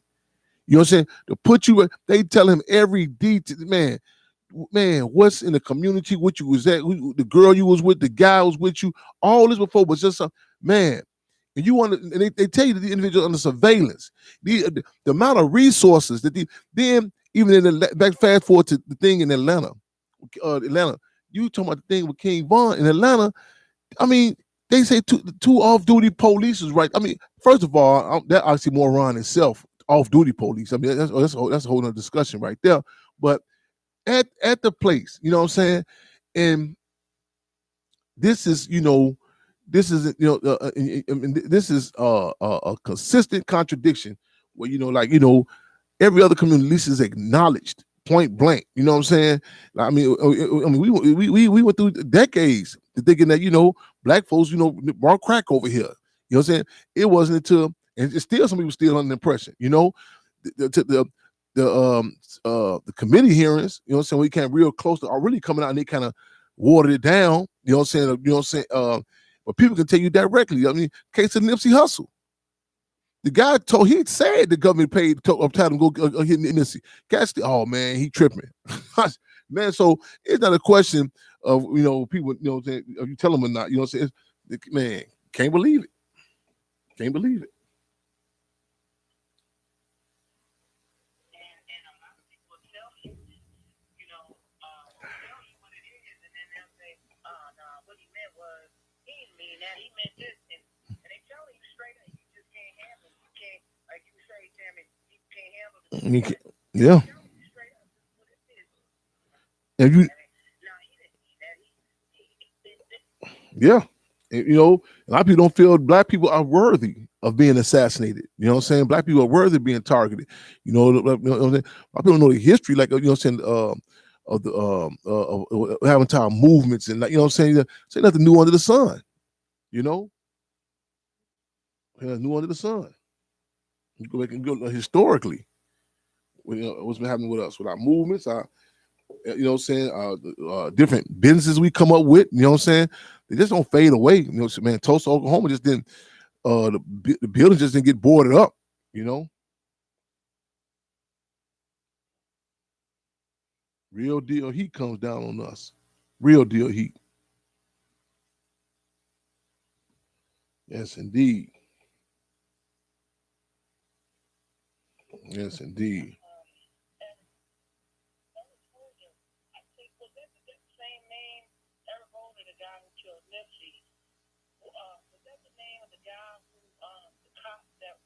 You know what I'm saying? To put you, they tell him every detail, man, what's in the community, what you was at, the girl you was with, the guy was with you, all this before was just man. And you want to, and they tell you that the individual under surveillance, the amount of resources that then even in back fast forward to the thing in Atlanta, you talking about the thing with King Von in Atlanta. I mean, they say two off-duty police is right. I mean, first of all, that oxymoron itself, off-duty police. I mean, that's a whole nother discussion right there. But at the place, you know what I'm saying? And this is, this is a consistent contradiction where, every other community at least is acknowledged point blank. You know what I'm saying? I mean, we went through decades thinking that, black folks, brought crack over here. You know what I'm saying? It wasn't until, and it's still some people still under the impression, the committee hearings, you know what I'm saying, we came real close to are really coming out and they kind of watered it down, you know what I'm saying? But people can tell you directly. I mean, case of Nipsey Hussle. The guy he said the government paid to tell him go hit Nipsey. Catch oh man, he tripping. Man, so it's not a question of, people, if you tell them or not, you know what I'm saying? Man, can't believe it. Can't believe it. Yeah. And yeah. And, a lot of people don't feel black people are worthy of being assassinated. You know what I'm saying? Black people are worthy of being targeted. A lot of people don't know the history, like, of the having time movements and, like, you know what I'm saying? Say nothing new under the sun. New under the sun. You go back and go historically. What's been happening with us, with our movements, different businesses we come up with, you know what I'm saying? They just don't fade away. Man, Tulsa, Oklahoma just didn't, the building just didn't get boarded up, Real deal heat comes down on us. Real deal heat. Yes, indeed. Yes, indeed. Is that the name of the guy? The cop that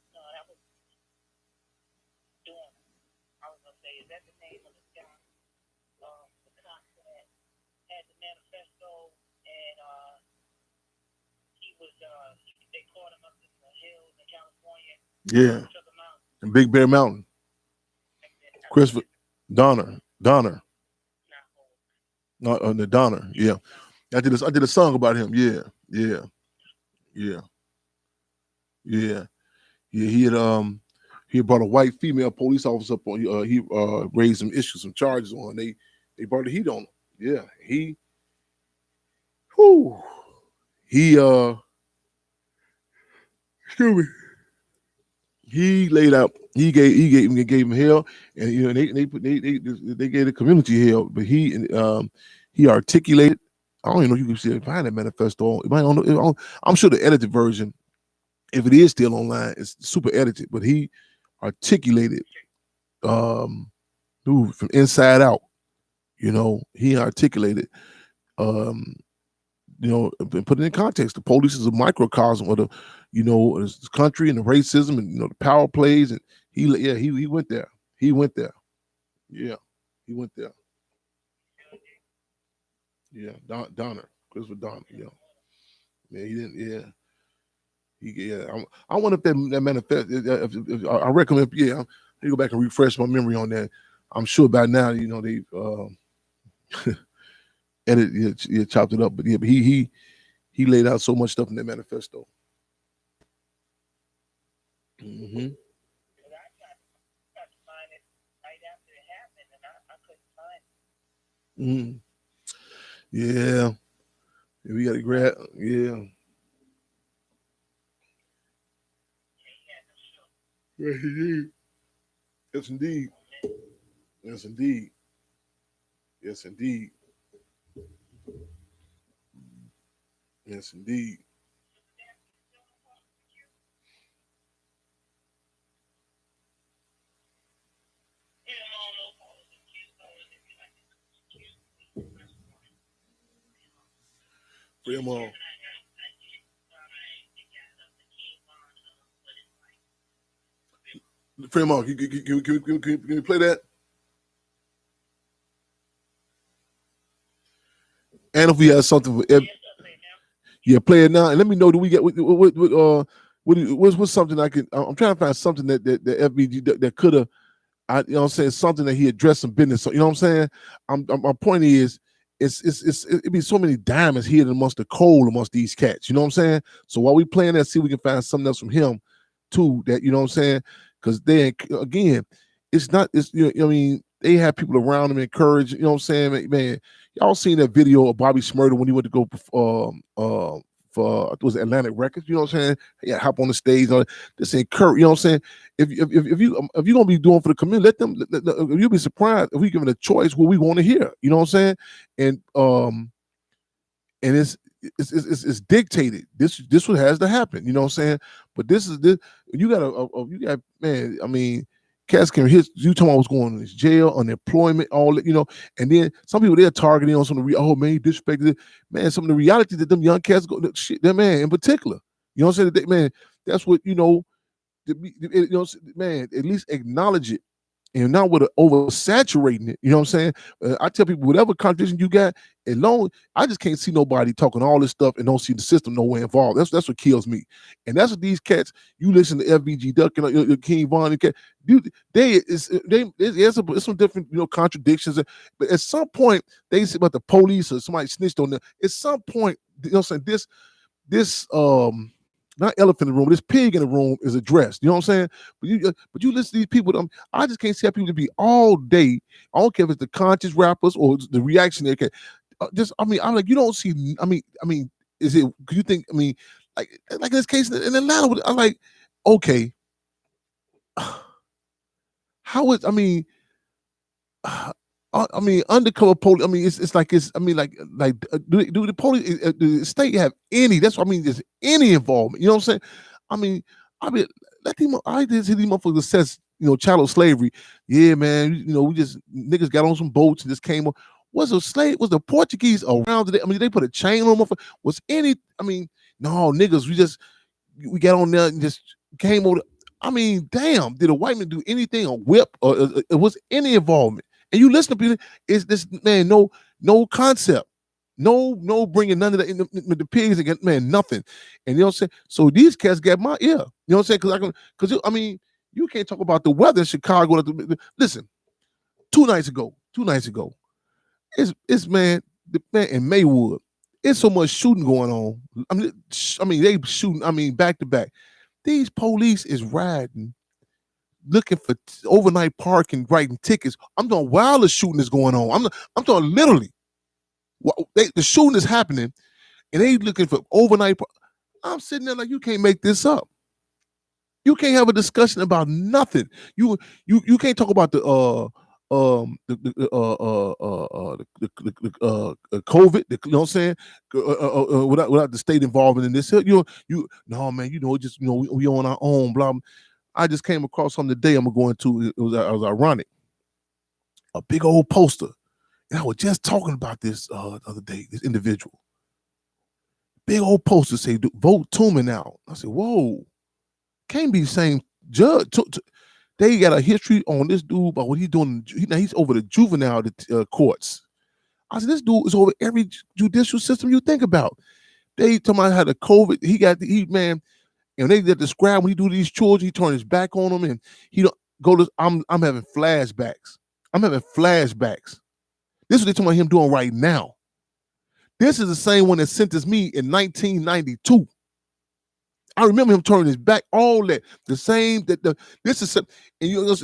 had the manifesto, and he was they caught him up in the hills in California. Yeah. Took him out. In Big Bear Mountain. Christopher Donner. No, the Donner. Yeah. I did a song about him. Yeah. He had brought a white female police officer up on. He raised some issues, some charges on. They brought the heat on him. Yeah, whew, he excuse me. He laid out. He gave him hell, and they gave the community hell. But he articulated. I don't even know if you can see it behind that manifesto. It might, I don't know, I'm sure the edited version, if it is still online, it's super edited. But he articulated, from inside out. He articulated, um, and put it in context. The police is a microcosm of this country and the racism and the power plays. And he went there. He went there. Yeah, he went there. Yeah, Donner, Christopher Donner. Yeah, he didn't. Yeah, I wonder if that manifest. I recommend. Yeah, I need to go back and refresh my memory on that. I'm sure by now, they edited, chopped it up. But he laid out so much stuff in that manifesto. Mm-hmm. Mm-hmm. Yeah, we got to grab. Yeah. Yes, indeed. Yes, indeed. Yes, indeed. Yes, indeed. Yes, indeed. Free them all. Free them all. Can you play that? And if we have something for play it now, and let me know. Do we get what's something I can? I'm trying to find something that the FBG that could have. I'm saying something that he addressed some business. So, you know what I'm saying? My point is, it'd be so many diamonds hidden amongst the coal amongst these cats. You know what I'm saying? So while we playing that, see if we can find something else from him too. That, you know what I'm saying? Because again, it's not. I mean, they have people around them encourage. You know what I'm saying, man? Y'all seen that video of Bobby Shmurda when he went to go for I think it was Atlantic Records. You know what I'm saying? Yeah, hop on the stage. Just encourage. You know what I'm saying? If you're gonna be doing for the community, let them. You'll be surprised if we give it a choice what we want to hear. You know what I'm saying? And it's dictated. This what has to happen. You know what I'm saying? But this you got man. I mean, cats can hit you talking about what's going on in this jail, unemployment, all that, and then some people they're targeting on some of the man, he disrespected it. Man, some of the reality that them young cats go shit, that man in particular. You know what I'm saying? Man, that's what man, at least acknowledge it. And not with oversaturating it, you know what I'm saying? I tell people, whatever contradiction you got, alone, I just can't see nobody talking all this stuff and don't see the system nowhere involved. That's what kills me. And that's what these cats, you listen to FBG Duck and King Von, and there's some different contradictions. But at some point, they say about the police or somebody snitched on them. At some point, you know what I'm saying? This not elephant in the room, this pig in the room is addressed. You know what I'm saying? But you listen to these people. I just can't see how people to be all day. I don't care if it's the conscious rappers or the reactionary. I'm like, you don't see. I mean, is it? Do you think? I mean, like in this case in Atlanta, I'm like, okay, how is? I mean, undercover police. I mean, it's like it's. I mean, do the police, the state have any? That's what I mean. There's any involvement. You know what I'm saying? I mean, I just see these motherfuckers that says chattel slavery. Yeah, man. We just niggas got on some boats and just came on. Was the Portuguese around today? I mean, they put a chain on them. Was any? I mean, no, niggas. We got on there and just came over. I mean, damn. Did a white man do anything? A whip or was any involvement? And you listen to people, is this man no concept, no bringing none of the pigs again, man, nothing. And you know what I'm saying? So these cats got my ear. You know what I'm saying? Because I mean, you can't talk about the weather in Chicago. Listen, two nights ago, it's man, the man in Maywood. It's so much shooting going on. I mean, they shooting. I mean, back to back. These police is riding, looking for overnight parking, writing tickets. I'm talking wireless shooting is going on. I'm talking literally. The shooting is happening, and they looking for overnight. I'm sitting there like, you can't make this up. You can't have a discussion about nothing. You can't talk about the COVID. You know what I'm saying? Without the state involvement in this. No, man. Just we on our own. Blah. I just came across something today. I'm going to. It was ironic. A big old poster, and I was just talking about this the other day. This individual, big old poster say, "Vote Tooman out." I said, "Whoa." Can't be the same judge. They got a history on this dude about what he's doing. Now he's over the juvenile courts. I said, this dude is over every judicial system you think about. They talking about how the COVID, man, and they describe when he do these chores, he turn his back on them and he don't go to, I'm having flashbacks. This is what they talking about him doing right now. This is the same one that sentenced me in 1992. I remember him turning his back, all that. The same, this is, and you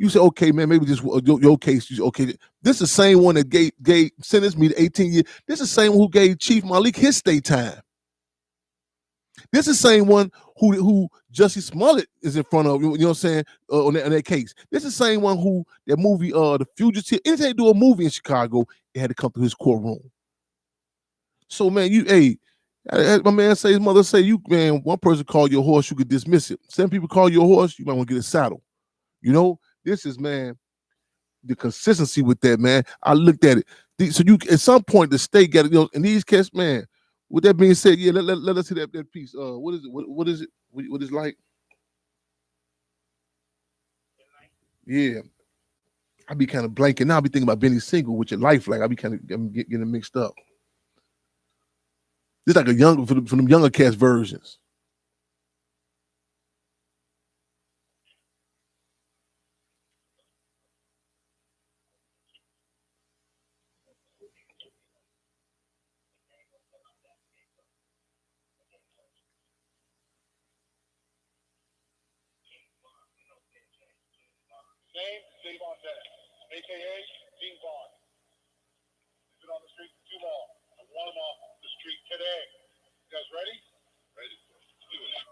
say, okay, man, maybe just your case is okay. This is the same one that gave sentenced me to 18 years. This is the same one who gave Chief Malik his state time. This is the same one who Justice Smollett is in front of, you know what I'm saying, on that case. This is the same one who, that movie, The Fugitive, anytime they do a movie in Chicago, it had to come through his courtroom. So, man, my man say, his mother say, one person call your horse, you could dismiss it. 7 people call your horse, you might want to get a saddle. This is, man, the consistency with that, man. I looked at it. So at some point, the state got to, in these cases, man, with that being said, yeah, let us see that piece. What is it? What is it? What is like? Yeah. I be kind of blanking. Now I be thinking about Benny Siegel with your life. Like, I be kind of getting mixed up. This like a younger from them younger cast versions. Name, Dave Montana, a.k.a. King Vaughn. He's been on the street too long. I want him off the street today. You guys ready? Ready. Let's do it.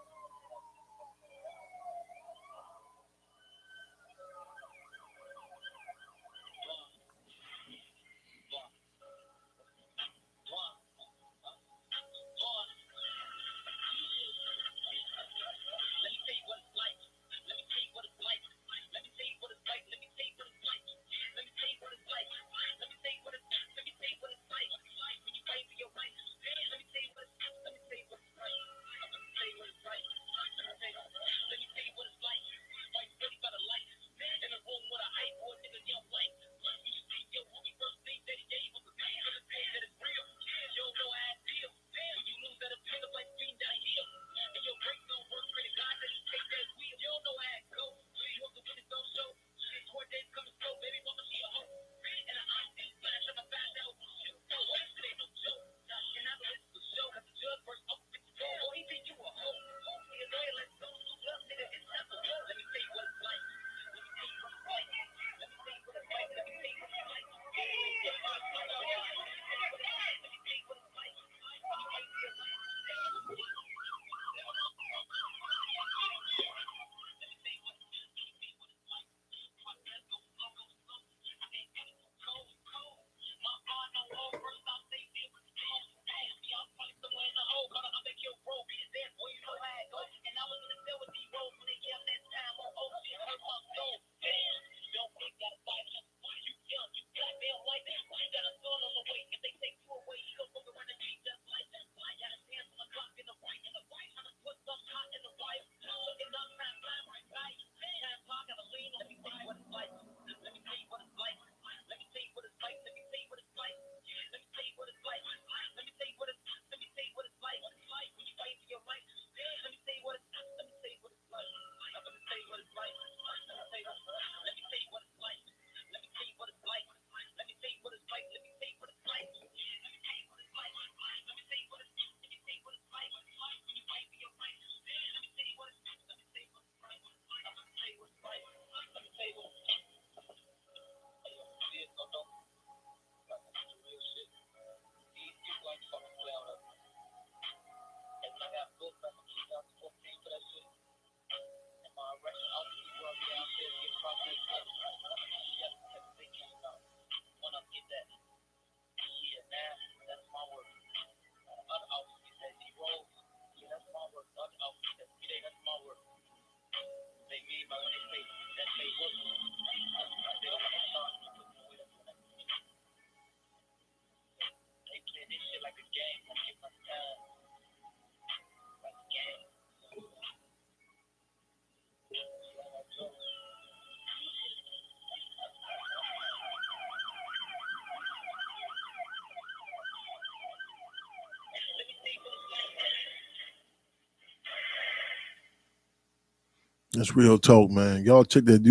That's real talk, man. Y'all check that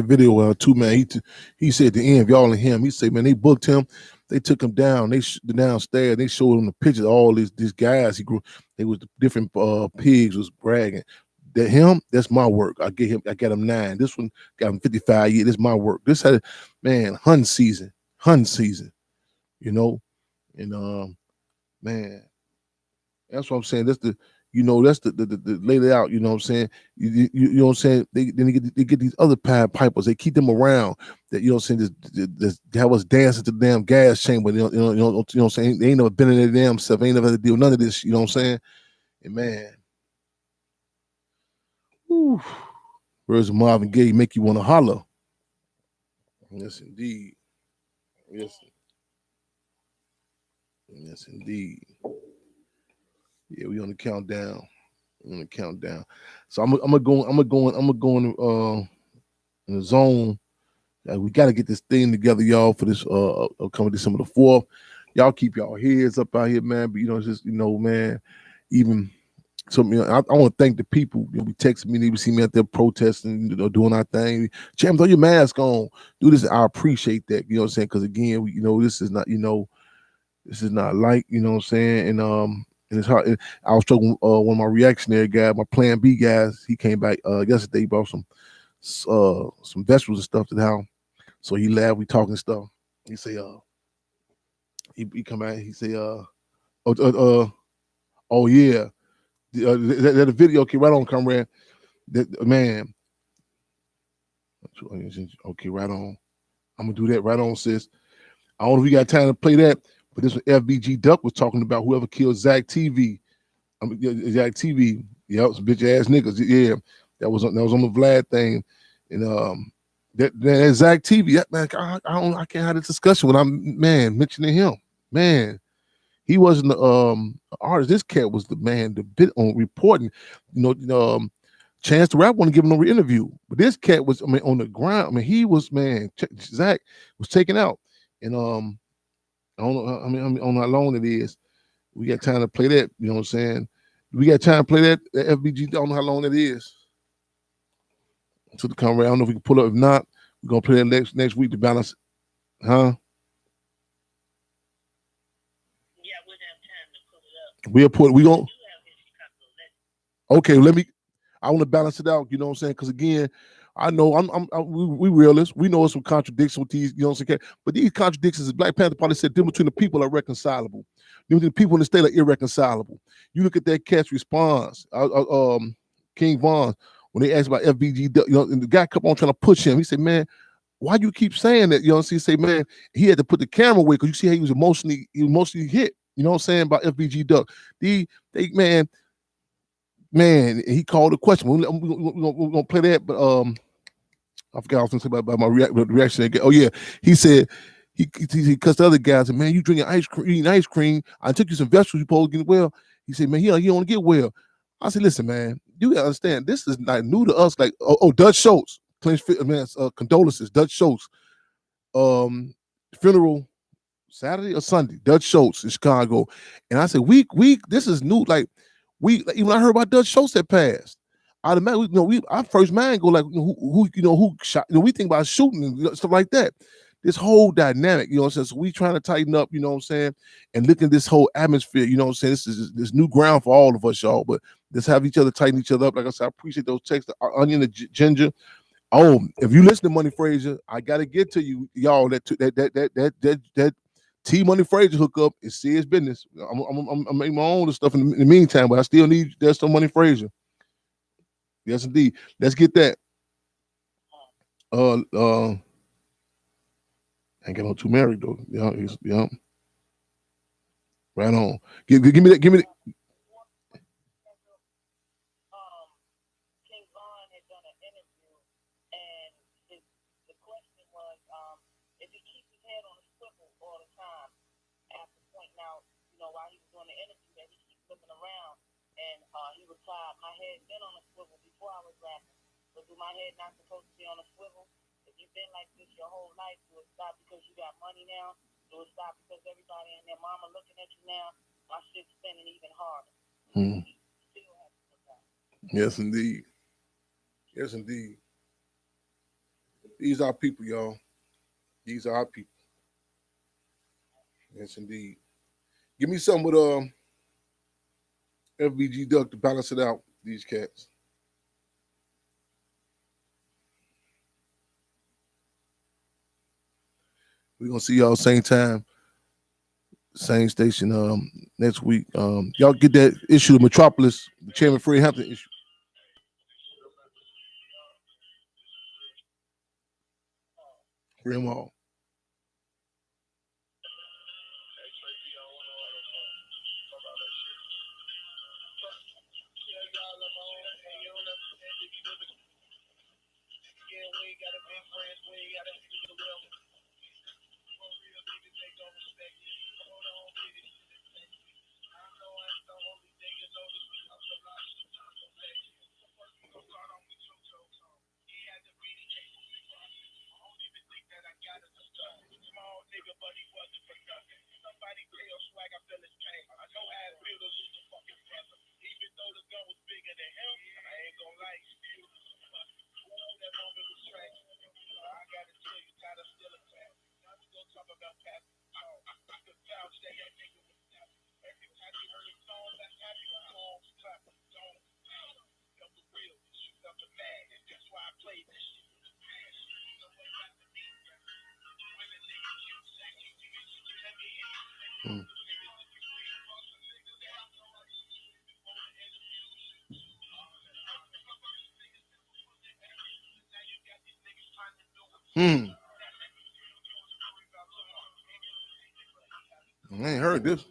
video out too, man. He said at the end, y'all and him, he said, man, they booked him, they took him down, downstairs, they showed him the pictures of all these guys he grew. They was the different pigs was bragging. That's my work. I got him 9. This one got him 55 years. This is my work. This had hunting season, you know, and man, that's what I'm saying. That's the laid it out, you know what I'm saying? You know what I'm saying? They get these other Pied Pipers, they keep them around that, you know what I'm saying, just have us dancing to the damn gas chamber, you know what I'm saying? They ain't never been in their damn self, ain't never had to deal with none of this, you know what I'm saying? And man, whew, where's Marvin Gaye make you want to holler? Yes, indeed. Yes, indeed. Yeah, we on the countdown. So I'm gonna go in the zone. We got to get this thing together, y'all, for this coming December the 4th. Y'all keep y'all heads up out here, man. But it's just man, even so, I want to thank the people. We texted me, they see me out there protesting, doing our thing. Champ, throw your mask on. Do this. I appreciate that. You know what I'm saying? Because again, this is not, this is not light. You know what I'm saying? And it's hard. I was talking one of my reactionary guys, my Plan B guys. He came back yesterday. He brought some vegetables and stuff to the house. So he laughed. We talking stuff. He say, he come out. He say, oh yeah, that video. Okay, right on, comrade. That man. Okay, right on. I'm gonna do that. Right on, sis. I don't know if we got time to play that. But this was FBG Duck was talking about whoever killed Zach TV. Zach TV. Yeah, some bitch ass niggas. Yeah, that was on the Vlad thing, and that Zach TV. That man, I can't have this discussion when I'm mentioning him. Man, he wasn't the artist. This cat was the man. The bit on reporting. Chance the Rap want to give him no interview, but this cat was on the ground. He was Zach was taken out, and I don't know how long it is. We got time to play that. You know what I'm saying? We got time to play that FBG. I don't know how long it is. To the comrade. I don't know if we can pull up. If not, we're gonna play that next week to balance. Huh? Yeah, we'll have time to pull it up. We'll put. We gonna. Okay, I want to balance it out. You know what I'm saying? Because again, I know we realists. We know some contradictions with these, you know what I'm saying? But these contradictions, as Black Panther Party said, them between the people are reconcilable. Them between the people in the state are irreconcilable. You look at that cat's response, King Von, when they asked about FBG, and the guy kept on trying to push him. He said, man, why do you keep saying that? You know what I'm saying? He said, man, he had to put the camera away because you see how he was emotionally hit. You know what I'm saying about FBG Duck? Man, he called a question. We're gonna play that, but I forgot I was going to say about my reaction again. Oh yeah, he said he cussed the other guys. And man, you drinking ice cream, eating ice cream. I took you some vegetables. You supposed to get well. He said, man, he don't want to get well. I said, listen, man, you gotta understand. This is not new to us. Like, Dutch Schultz, condolences, Dutch Schultz, funeral Saturday or Sunday, Dutch Schultz in Chicago, and I said, this is new. Like, even I heard about Dutch Schultz that passed. Automatically, our first mind go like, who shot? We think about shooting and stuff like that. This whole dynamic, you know what I'm saying? So we trying to tighten up, you know what I'm saying, and look at this whole atmosphere, you know what I'm saying? This is this new ground for all of us, y'all. But let's have each other tighten each other up. Like I said, I appreciate those texts, the onion, the ginger. Oh, if you listen to Money Frazier, I gotta get to you, y'all. That T Money Frazier hookup is serious business. I'm making my own stuff in the meantime, but I still need some Money Frazier. Yes, indeed. Let's get that. Ain't got no two married though. Yeah. Right on. Give me that. Give me that. King Von had done an interview, and the question was, if he keeps his head on a swivel all the time, after pointing out, while he was doing the interview, that he keeps looking around, and he replied, "My head's been on a swivel before I was rapping. So do my head not supposed to be on a swivel? If you've been like this your whole life, do it stop because you got money now? Do it stop because everybody and their mama looking at you now? My shit's spinning even harder." Still have to look out. Yes, indeed. Yes, indeed. These are our people, y'all. These are our people. Yes, indeed. Give me some with FBG Duck to balance it out. These cats. We're gonna see y'all same time, same station next week. Y'all get that issue of Metropolis, the Chairman Fred Hampton issue. Free them all. I ain't heard this.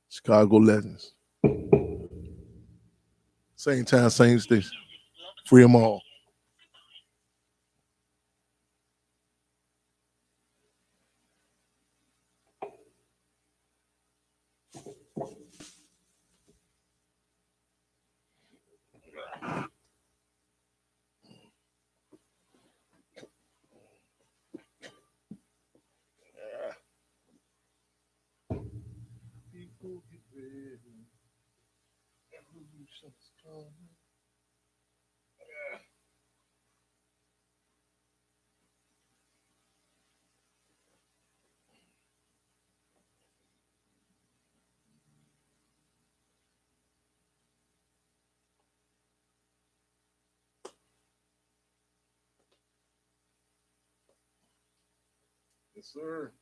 Chicago Legends. Same time, same station. Free them all. People get ready. Evolution's coming. Yes, sir.